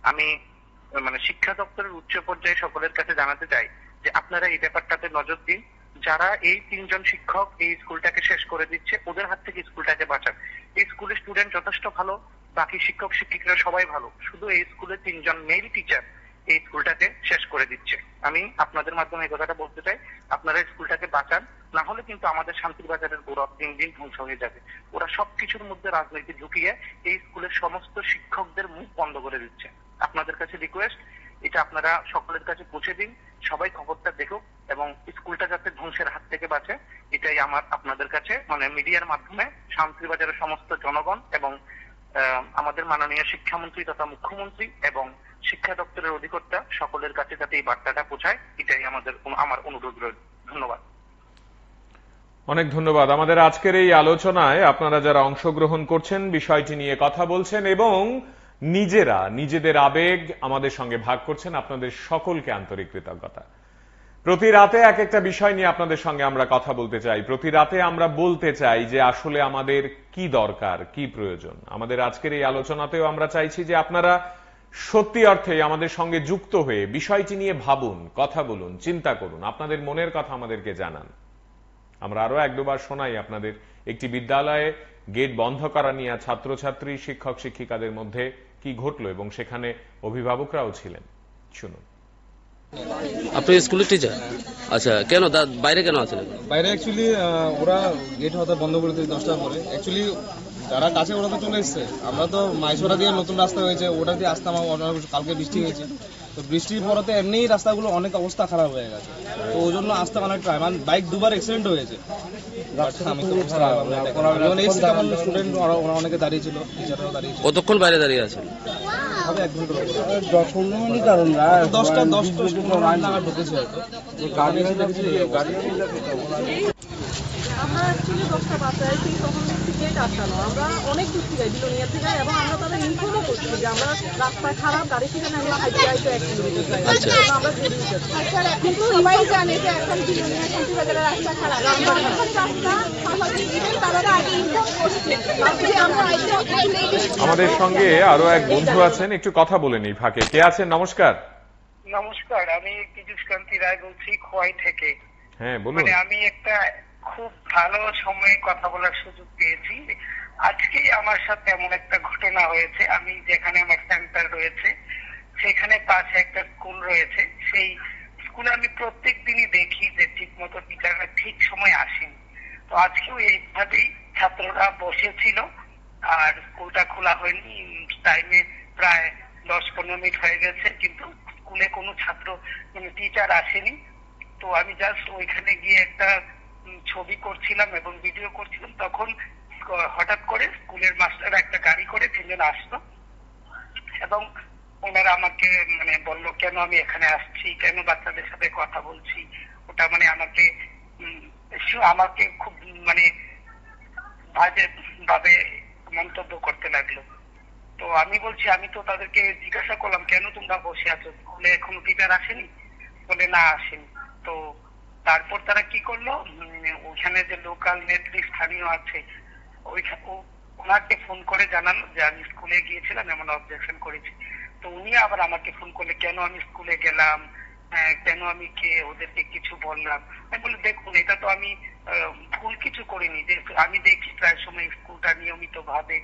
আমি মানে শিক্ষা দপ্তরের উচ্চ পর্যায়ে সকলের কাছে জানাতে চাই যে আপনারা এই ব্যাপারটাতে নজর দিন। যারা এই 3 জন শিক্ষক এই স্কুলটাকে শেষ করে দিচ্ছে, ওদের হাত থেকে স্কুলটাকে বাঁচান। এই স্কুলের স্টুডেন্ট যথেষ্ট ভালো, বাকি শিক্ষক শিক্ষিকারা সবাই ভালো, শুধু এই স্কুলে 3 জন মেল টিচার এই স্কুলটাকে শেষ করে দিচ্ছে। আমি আপনাদের মাধ্যমে এই কথাটা বলতে চাই, আপনারা স্কুলটাকে বাঁচান, না হলে কিন্তু আমাদের শান্তিবাজারের গৌরব দিন দিন ধ্বংস হয়ে যাবে। ওরা সবকিছুর মধ্যে রাজনীতি ঢুকিয়ে এই স্কুলের সমস্ত শিক্ষকদের মুখ বন্ধ করে দিচ্ছে। আপনাদের কাছে রিকোয়েস্ট, এটা আপনারা সকলের কাছে পৌঁছে দিন, সবাই খবরটা দেখুক এবং স্কুলটা যাতে ধ্বংসের হাত থেকে বাঁচে, এটাই আমার আপনাদের কাছে মানে মিডিয়ার মাধ্যমে শান্তিবাজারের সমস্ত জনগণ এবং আমাদের মাননীয় শিক্ষামন্ত্রী তথা মুখ্যমন্ত্রী এবং শিক্ষা দপ্তরের অধিকর্তা সকলের কাছে যাতে এই বার্তাটা পৌঁছায়, এটাই আমার অনুরোধ রইল। ধন্যবাদ। অনেক ধন্যবাদ। আমাদের আজকের এই আলোচনায় আপনারা যারা অংশগ্রহণ করছেন, বিষয়টি নিয়ে কথা বলছেন এবং নিজেদের আবেগ আমাদের সঙ্গে ভাগ করছেন, আপনাদের সকলকে আন্তরিক কৃতজ্ঞতা। প্রতি রাতে এক একটা বিষয় নিয়ে আপনাদের সঙ্গে আমরা কথা বলতে চাই, প্রতি রাতে আমরা বলতে চাই যে আসলে আমাদের কি দরকার, কি প্রয়োজন। আমাদের আজকের এই আলোচনাতেও আমরা চাইছি যে আপনারা সত্যি অর্থে আমাদের সঙ্গে যুক্ত হয়ে বিষয়টি নিয়ে ভাবুন, কথা বলুন, চিন্তা করুন, আপনাদের মনের কথা আমাদেরকে জানান। আমরা আরো 1-2 বার শোনাই আপনাদের একটি বিদ্যালয়ে গেট বন্ধ করা নিয়ে ছাত্রছাত্রী, শিক্ষক শিক্ষিকাদের মধ্যে কি ঘটলো এবং সেখানে অভিভাবকরাও ছিলেন। শুনুন। আপনি স্কুলের টিচার? আচ্ছা, কেন বাইরে কেন আছেন? বাইরে অ্যাকচুয়ালি ওরা গেট হয়তো বন্ধ করে দিয়েছে 10টার পরে। অ্যাকচুয়ালি যারা কাছে ওরা তো চলে এসছে, আমরা তো মাইসোরা দিয়ে নতুন রাস্তা হয়েছে, ওটা দিয়ে আসতাম, কালকে বৃষ্টি হয়েছে, তো বৃষ্টির পরতে এমনিই রাস্তাগুলো অনেক অবস্থা খারাপ হয়ে গেছে, তো ওই জন্য আসতে অনেক ট্রাই, মানে বাইক 2বার অ্যাক্সিডেন্ট হয়েছে। আমি তো স্টুডেন্ট ওরা অনেকে দাঁড়িয়ে ছিল, টিচাররাও দাঁড়িয়ে ছিল। কতক্ষণ বাইরে দাঁড়িয়ে আছে? 1 ঘন্টা, 10-15 মিনিট, কারণ 10টা নাগাদ ঢুকেছে হয়তো। আমরা অ্যাকচুয়ালি 10টা বাচ্চাই সেই তখন গেট আটকানো, আমরা অনেক দূর থেকে বিলোনিয়া থেকে, এবং আমরা তাদের ইনফর্মও করছি যে আমরা রাস্তায় খারাপ, গাড়ি সেখানে আমরা হাইটে 1 কিলোমিটার যাই, আমরা দেরি যাচ্ছি। কিন্তু সবাই জানে যে এখন বিলোনিয়া শান্তিবাজারের রাস্তা খারাপ, তারা আগে ইনফর্ম করছে যে আমরা আমাদের সঙ্গে আরো এক বন্ধু আছেন, একটু কথা বলে নিই ফাঁকে। কে আছেন? নমস্কার। নমস্কার, আমি পীযূষ কান্তি রায় বলছি খোয়াই থেকে। হ্যাঁ বলুন। মানে আমি একটা খুব ভালো সময়ে কথা বলার সুযোগ পেয়েছি। আজকেই আমার সাথে এমন একটা ঘটনা হয়েছে, আমি যেখানে আমার সেন্টার রয়েছে সেখানে পাশে একটা স্কুল রয়েছে, সেই স্কুলে আমি প্রত্যেক দিনই দেখি যে ঠিক মতো টিচাররা ঠিক সময় আসেনি। তো আজকেও এইভাবেই ছাত্ররা বসেছিল, আর স্কুলটা খোলা হয়নি, টাইমে প্রায় 10-15 মিনিট হয়ে গেছে, কিন্তু স্কুলে কোনো ছাত্র মানে টিচার আসেনি। তো আমি জাস্ট ওইখানে গিয়ে একটা ছবি করছিলাম এবং ভিডিও করছিলাম, তখন হঠাৎ করে স্কুলের মাস্টার একটা গাড়ি করে 3 জন আসলো এবং ওনারা আমাকে মানে বললো কেন আমি এখানে আসছি, কেন বাচ্চাদের সাথে কথা বলছি। ওটা মানে আমাকে খুব মানে বাজে ভাবে মন্তব্য করতে লাগলো। তো আমি বলছি, আমি তো তাদেরকে জিজ্ঞাসা করলাম কেন তোমরা বসে আছো, স্কুলে এখনো টিচার আসেনি? বলে না আসেনি। তো তারপর তারা কি করলো, ওখানে যে লোকাল নেত্রী স্থানীয় আছে ওনাকে ফোন করে জানালো যে আমি স্কুলে গিয়েছিলাম, এমন অবজেকশন করেছি। তো উনি আবার আমাকে ফোন করলে কেন আমি স্কুলে গেলাম, কেন আমি ওদেরকে কিছু বললাম। আমি বলি দেখুন, এটা তো আমি ভুল কিছু করিনি, যে আমি দেখি প্রায় সময় স্কুলটা নিয়মিত ভাবে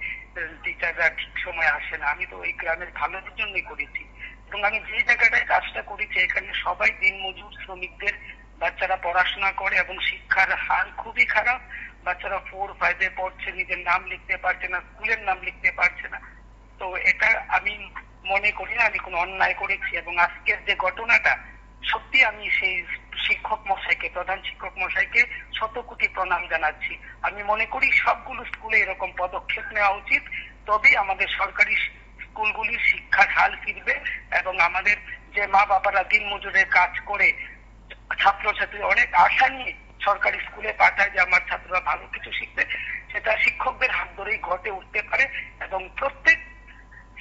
টিচাররা ঠিক সময় আসে না। আমি তো ওই গ্রামের ভালোর জন্যই করেছি, এবং আমি যে জায়গাটায় কাজটা করেছি এখানে সবাই দিনমজুর শ্রমিকদের বাচ্চারা পড়াশোনা করে এবং শিক্ষার হার খুবই খারাপ। বাচ্চারা 4-5-এ পড়ছে, নিজের নাম লিখতে পারছে না, স্কুলের নাম লিখতে পারছে না। তো এটা আমি মনে করি না আমি কোনো অন্যায় করেছি, এবং আজকের যে ঘটনাটা সত্যি আমি সেই শিক্ষক মশাইকে, প্রধান শিক্ষক মশাইকে 100 কোটি প্রণাম জানাচ্ছি। আমি মনে করি সবগুলো স্কুলে এরকম পদক্ষেপ নেওয়া উচিত, তবেই আমাদের সরকারি স্কুলগুলির শিক্ষার হাল ফিরবে এবং আমাদের যে মা বাবারা দিন মজুরের কাজ করে ছাত্রছাত্রী অনেক আশা নিয়ে সরকারি স্কুলে পাঠায় যে আমার ছাত্ররা ভালো কিছু শিখবে, সেটা শিক্ষকদের হাত ধরেই ঘটে উঠতে পারে। এবং প্রত্যেক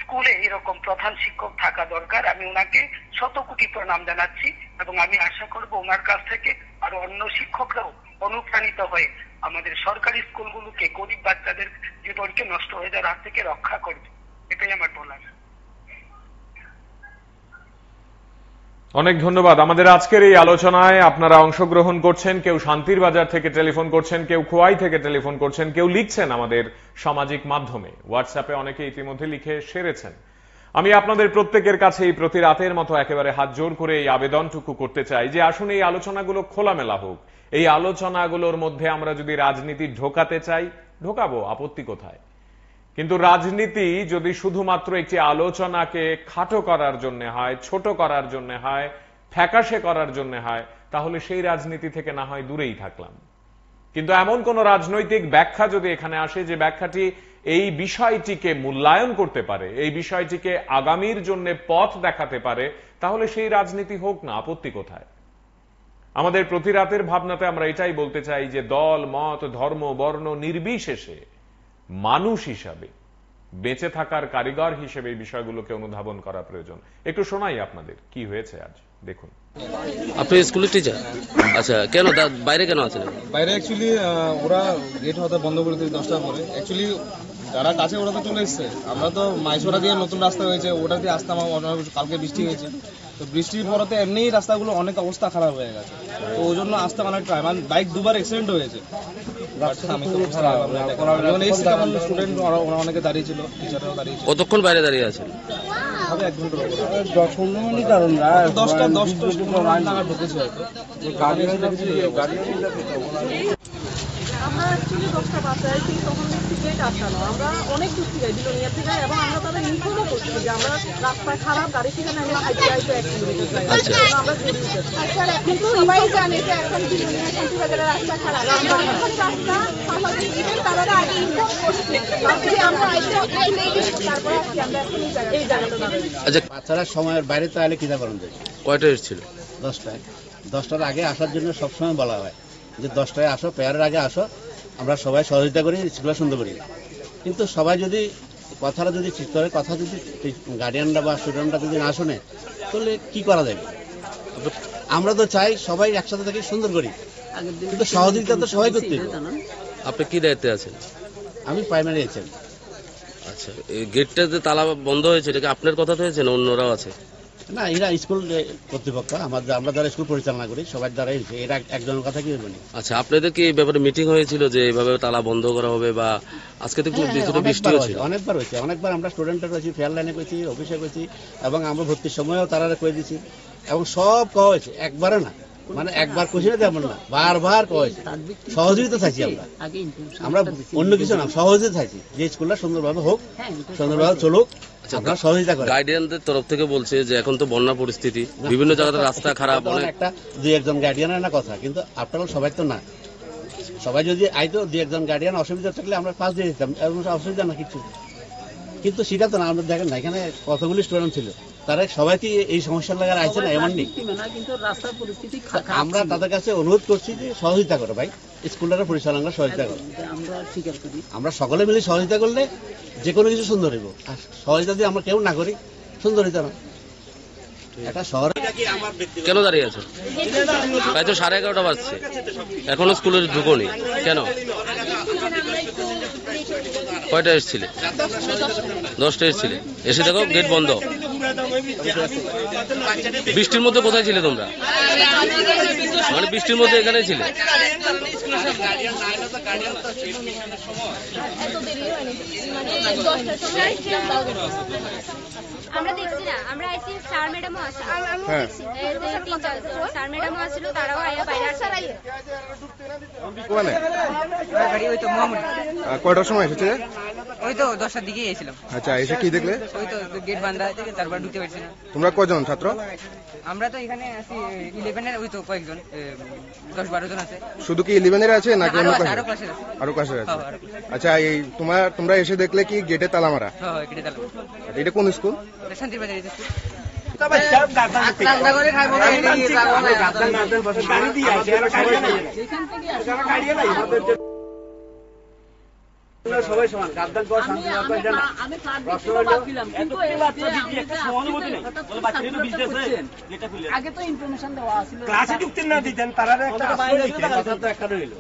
স্কুলে এরকম প্রধান শিক্ষক থাকা দরকার। আমি ওনাকে 100 কোটি প্রণাম জানাচ্ছি এবং আমি আশা করব ওনার কাছ থেকে আরো অন্য শিক্ষকরাও অনুপ্রাণিত হয়ে আমাদের সরকারি স্কুলগুলোকে গরিব বাচ্চাদের জীবনকে নষ্ট হয়ে যাওয়ার হাত থেকে রক্ষা করবে। এটাই আমার বলার। অনেক ধন্যবাদ। আমাদের আজকের এই আলোচনায় আপনারা অংশগ্রহণ করছেন, কেউ শান্তির বাজার থেকে টেলিফোন করছেন, কেউ খোয়াই থেকে টেলিফোন করছেন, কেউ লিখছেন আমাদের সামাজিক মাধ্যমে, হোয়াটসঅ্যাপে অনেকে ইতিমধ্যে লিখে সেরেছেন। আমি আপনাদের প্রত্যেকের কাছে এই প্রতি রাতের মতো একেবারে হাত জোর করে এই আবেদনটুকু করতে চাই যে আসুন এই আলোচনাগুলো খোলামেলা হোক। এই আলোচনাগুলোর মধ্যে আমরা যদি রাজনীতি ঢোকাতে চাই ঢোকাবো, আপত্তি কোথায়? কিন্তু রাজনীতি যদি শুধুমাত্র একটি আলোচনাকে খাটো করার জন্য হয়, ছোট করার জন্য হয়, ফ্যাকাশে করার জন্য হয়, তাহলে সেই রাজনীতি থেকে না হয় দূরেই থাকলাম। কিন্তু এমন কোন রাজনৈতিক ব্যাখ্যা যদি এখানে আসে যে ব্যাখ্যাটি এই বিষয়টিকে মূল্যায়ন করতে পারে, এই বিষয়টিকে আগামীর জন্য পথ দেখাতে পারে, তাহলে সেই রাজনীতি হোক না, আপত্তি কোথায়? আমাদের প্রতি রাতের ভাবনাতে আমরা এটাই বলতে চাই যে দল, মত, ধর্ম, বর্ণ নির্বিশেষে মানুষ হিসাবে বেঁচে থাকার কারিগর হিসেবে এই বিষয়গুলোকে অনুধাবন করা প্রয়োজন। একটু শোনাই আপনাদের কি হয়েছে আজ, দেখুন। আপনি স্কুলের টিচার? আচ্ছা, কেন বাইরে কেন আছেন? বাইরে অ্যাকচুয়ালি ওরা গেট হয়তো বন্ধ করে দিতে 10টার পরে। অ্যাকচুয়ালি যারা কাছে ওরা তো চলে এসছে, আমরা তো মাইসোরা দিয়ে নতুন রাস্তা হয়েছে, ওটা দিয়ে আসতাম। কালকে বৃষ্টি হয়েছে, তো বৃষ্টির পরতে এমনিই রাস্তাগুলো অনেক অবস্থা খারাপ হয়ে গেছে, তো ওই জন্য আসতে অনেক ট্রাই, মানে বাইক 2বার অ্যাক্সিডেন্ট হয়েছে। আমি তো স্টুডেন্ট অনেকে দাঁড়িয়েছিল, টিচাররাও দাঁড়িয়েছিল। কতক্ষণ বাইরে দাঁড়িয়ে আছেন? হবে 1 ঘন্টার উপরে, 10-15 মিনিট। কারণ 10টা নাগাদ ঢুকেছে হয়তো। আমরা অ্যাকচুয়ালি 10টা বাচ্চায় সেই তখন দেখছি গেট আটকানো। আমরা অনেক দূর থেকে বিলোনিয়া থেকে, এবং আমরা তাদের ইনফর্মও করছি যে আমরা রাস্তায় খারাপ, গাড়ি সেখানে আমরা হাইটে 1 কিলোমিটার যাই, আমরা কিন্তু সবাই জানে যে এখন বিলোনিয়া শান্তিবাজারের রাস্তা খারাপ। তারা আগে ইনফর্ম করছে যে আমরা তারপরে আমরা এখন এই জায়গাটা। আচ্ছা, বাচ্চারা সময়ের বাইরে তাহলে কি করেন যায়? কয়টা এসেছিল? 10টায়। 10টার আগে আসার জন্য সবসময় বলা হয় যে 10টায় আসো, পেয়ারের আগে আসো, আমরা সবাই সহযোগিতা করি, স্কুলে সুন্দর করি। কিন্তু সবাই যদি কথাটা যদি ঠিক করে, কথা যদি গার্ডিয়ানরা বা স্টুডেন্টরা যদি না শোনে, তাহলে কি করা যাবে? আমরা তো চাই সবাই একসাথে থেকে সুন্দর করি, কিন্তু সহযোগিতা তো সবাই করতে হবে। আপনি কি দায়িত্বে আছেন? আমি প্রাইমারি আছেন। আচ্ছা, এই গেটটাতে তালা বন্ধ হয়েছে, এটা কি আপনার কথা হয়েছে না অন্যরাও আছে? না, এরা স্কুল কর্তৃপক্ষ, আমরা যারা স্কুল পরিচালনা করি সবার দ্বারা এরা একজনের কথা কি বলবেন। আচ্ছা, আপনাদের কি এই ব্যাপারে মিটিং হয়েছিল যে এইভাবে তালা বন্ধ করা হবে, বা আজকে তো কিছুটা বৃষ্টি হয়েছিল? অনেকবার হয়েছে, অনেকবার আমরা স্টুডেন্টরা করেছি, ফেয়ার লাইনে করেছি, অফিসে করেছি, এবং আমরা ভর্তির সময়ও তারা করে দিচ্ছি, এবং সব কওয়া হয়েছে, একবারে না, মানে একবার খুশি না তেমন না, বারবার কওয়া হয়েছে। সহযোগিতা চাইছি আমরা অন্য কিছু না, সহযোগিতা চাইছি যে স্কুলটা সুন্দরভাবে হোক, সুন্দরভাবে চলুক, আপনারা সহযোগিতা করেন। গার্ডিয়ানদের তরফ থেকে বলছে যে এখন তো বন্যা পরিস্থিতি, বিভিন্ন জায়গাতে রাস্তা খারাপ, একটা দুই একজন গার্ডিয়ানের না কথা, কিন্তু আপনারা সবাই তো না, সবাই যদি আইতো দুই একজন গার্ডিয়ান অসুবিধা থাকলে আমরা পাস দিয়ে দিতাম, অসুবিধা না কিছু, কিন্তু সেটা তো না। আমরা দেখেন না, এখানে কতগুলি স্টুডেন্ট ছিল, তারা সবাই কি এই সমস্যার লাগার আইছে না এমন নেই। আমরা তাদের কাছে অনুরোধ করছি যে সহযোগিতা করো ভাই, স্কুলটাকে পরিচালনা সহযোগিতা করো। আমরা সকলে মিলে সহযোগিতা করলে যে কোনো কিছু সুন্দর হইব, আর সহযোগিতা যদি আমরা কেউ না করি সুন্দর হইতে না। একটা শহরে কেন দাঁড়িয়ে আছো? প্রায় তো 11:30 বাজছে, এখনো স্কুলে ঢুকোনি কেন? কয়টা এসেছিলে? 10টা এসেছিলে, এসে দেখো গেট বন্ধ। বৃষ্টির মধ্যে কোথায় ছিলে তোমরা? মানে বৃষ্টির মধ্যে এখানে ছিলে? আমরা দেখছি না, আমরা আইছি স্যার ম্যাডামও আছে, স্যার ম্যাডামও আসছিল, তারাও আইয়া বাইরে আসছে। ওই তো মোহাম্মদ কয়টার সময় এসেছে? ওই তো 10টার দিকে এসেছিলাম। আচ্ছা, এসে কি দেখলে? ওই তো গেট বান্ধা আছে, তারপর ঢুকতে পারছি না। তোমরা কজন ছাত্র? আমরা তো এখানে আছি 11-এর, ওই তো কয়েকজন 10-12 জন আছে। শুধু কি 11-এর আছে নাকি অন্য ক্লাসে? আরো ক্লাসের আছে। আরো ক্লাসের আছে। আচ্ছা, এই তোমরা এসে দেখলে কি গেটে তালা মারা? হ্যাঁ, গেটে তালা। এটা কোন স্কুল? শান্তির বাজার স্কুল। সবাই সমান, গাদ্দার কর, শান্তি রাখো, এটা না। সহানুভূতি নেই, বাচ্চাদের তো বিজনেস আগে তো ইনফরমেশন দেওয়া ছিল, ক্লাসে ঢুকতে না দিতেন, তারা একটা বাইরে কথা তো একটা রইল।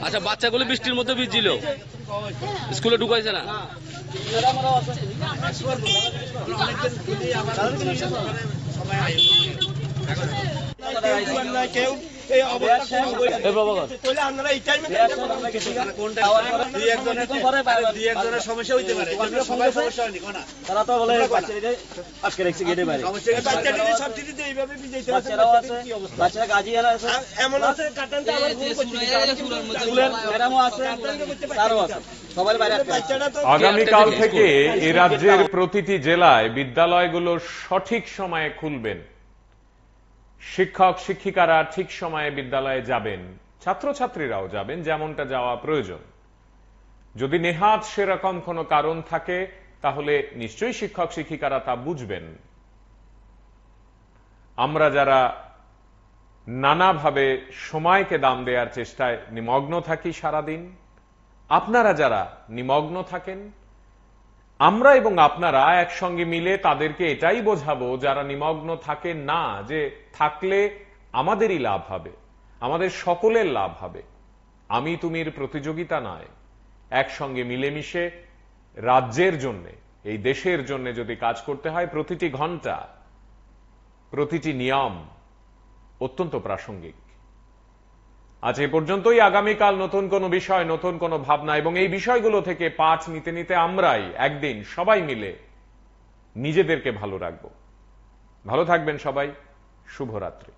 আচ্ছা, বাচ্চাগুলো বৃষ্টির মধ্যে ভিজছিল, স্কুলে ঢুকাইছে না? সমস্যা হইতে পারে, সবাই সমস্যা হয়নি, তারা তো বলে আজকে রেখেছে গেটে বাইরে। বাচ্চারা গাজি এমন আছে, ম্যাডামও আছে, তারও আছে, সবার বাইরে। আগামীকাল থেকে এ রাজ্যের প্রতিটি জেলায় বিদ্যালয়গুলো সঠিক সময়ে খুলবেন, শিক্ষক শিক্ষিকারা ঠিক সময়ে বিদ্যালয়ে যাবেন, ছাত্রছাত্রীরাও যাবেন যেমনটা যাওয়া প্রয়োজন। যদি নেহাত সেরকম কোনো কারণ থাকে তাহলে নিশ্চয়ই শিক্ষক শিক্ষিকারা তা বুঝবেন। আমরা যারা নানাভাবে সময়কে দাম দেওয়ার চেষ্টায় নিমগ্ন থাকি সারাদিন, আপনারা যারা নিমগ্ন থাকেন, আমরা এবং আপনারা একসঙ্গে মিলে তাদেরকে এটাই বোঝাবো যারা নিমগ্ন থাকেন না, যে থাকলে আমাদেরই লাভ হবে, আমাদের সকলের লাভ হবে। আমি তুমির প্রতিযোগিতা নয়, একসঙ্গে মিলেমিশে রাজ্যের জন্য, এই দেশের জন্য যদি কাজ করতে হয়, প্রতিটি ঘন্টা, প্রতিটি নিয়ম অত্যন্ত প্রাসঙ্গিক। আজ এ পর্যন্তই। আগামীকাল নতুন কোনো বিষয়, নতুন কোনো ভাবনা এবং এই বিষয়গুলো থেকে পাঠ নিতে নিতে আমরাই একদিন সবাই মিলে নিজেদেরকে ভালো রাখবো। ভালো থাকবেন সবাই। শুভরাত্রি।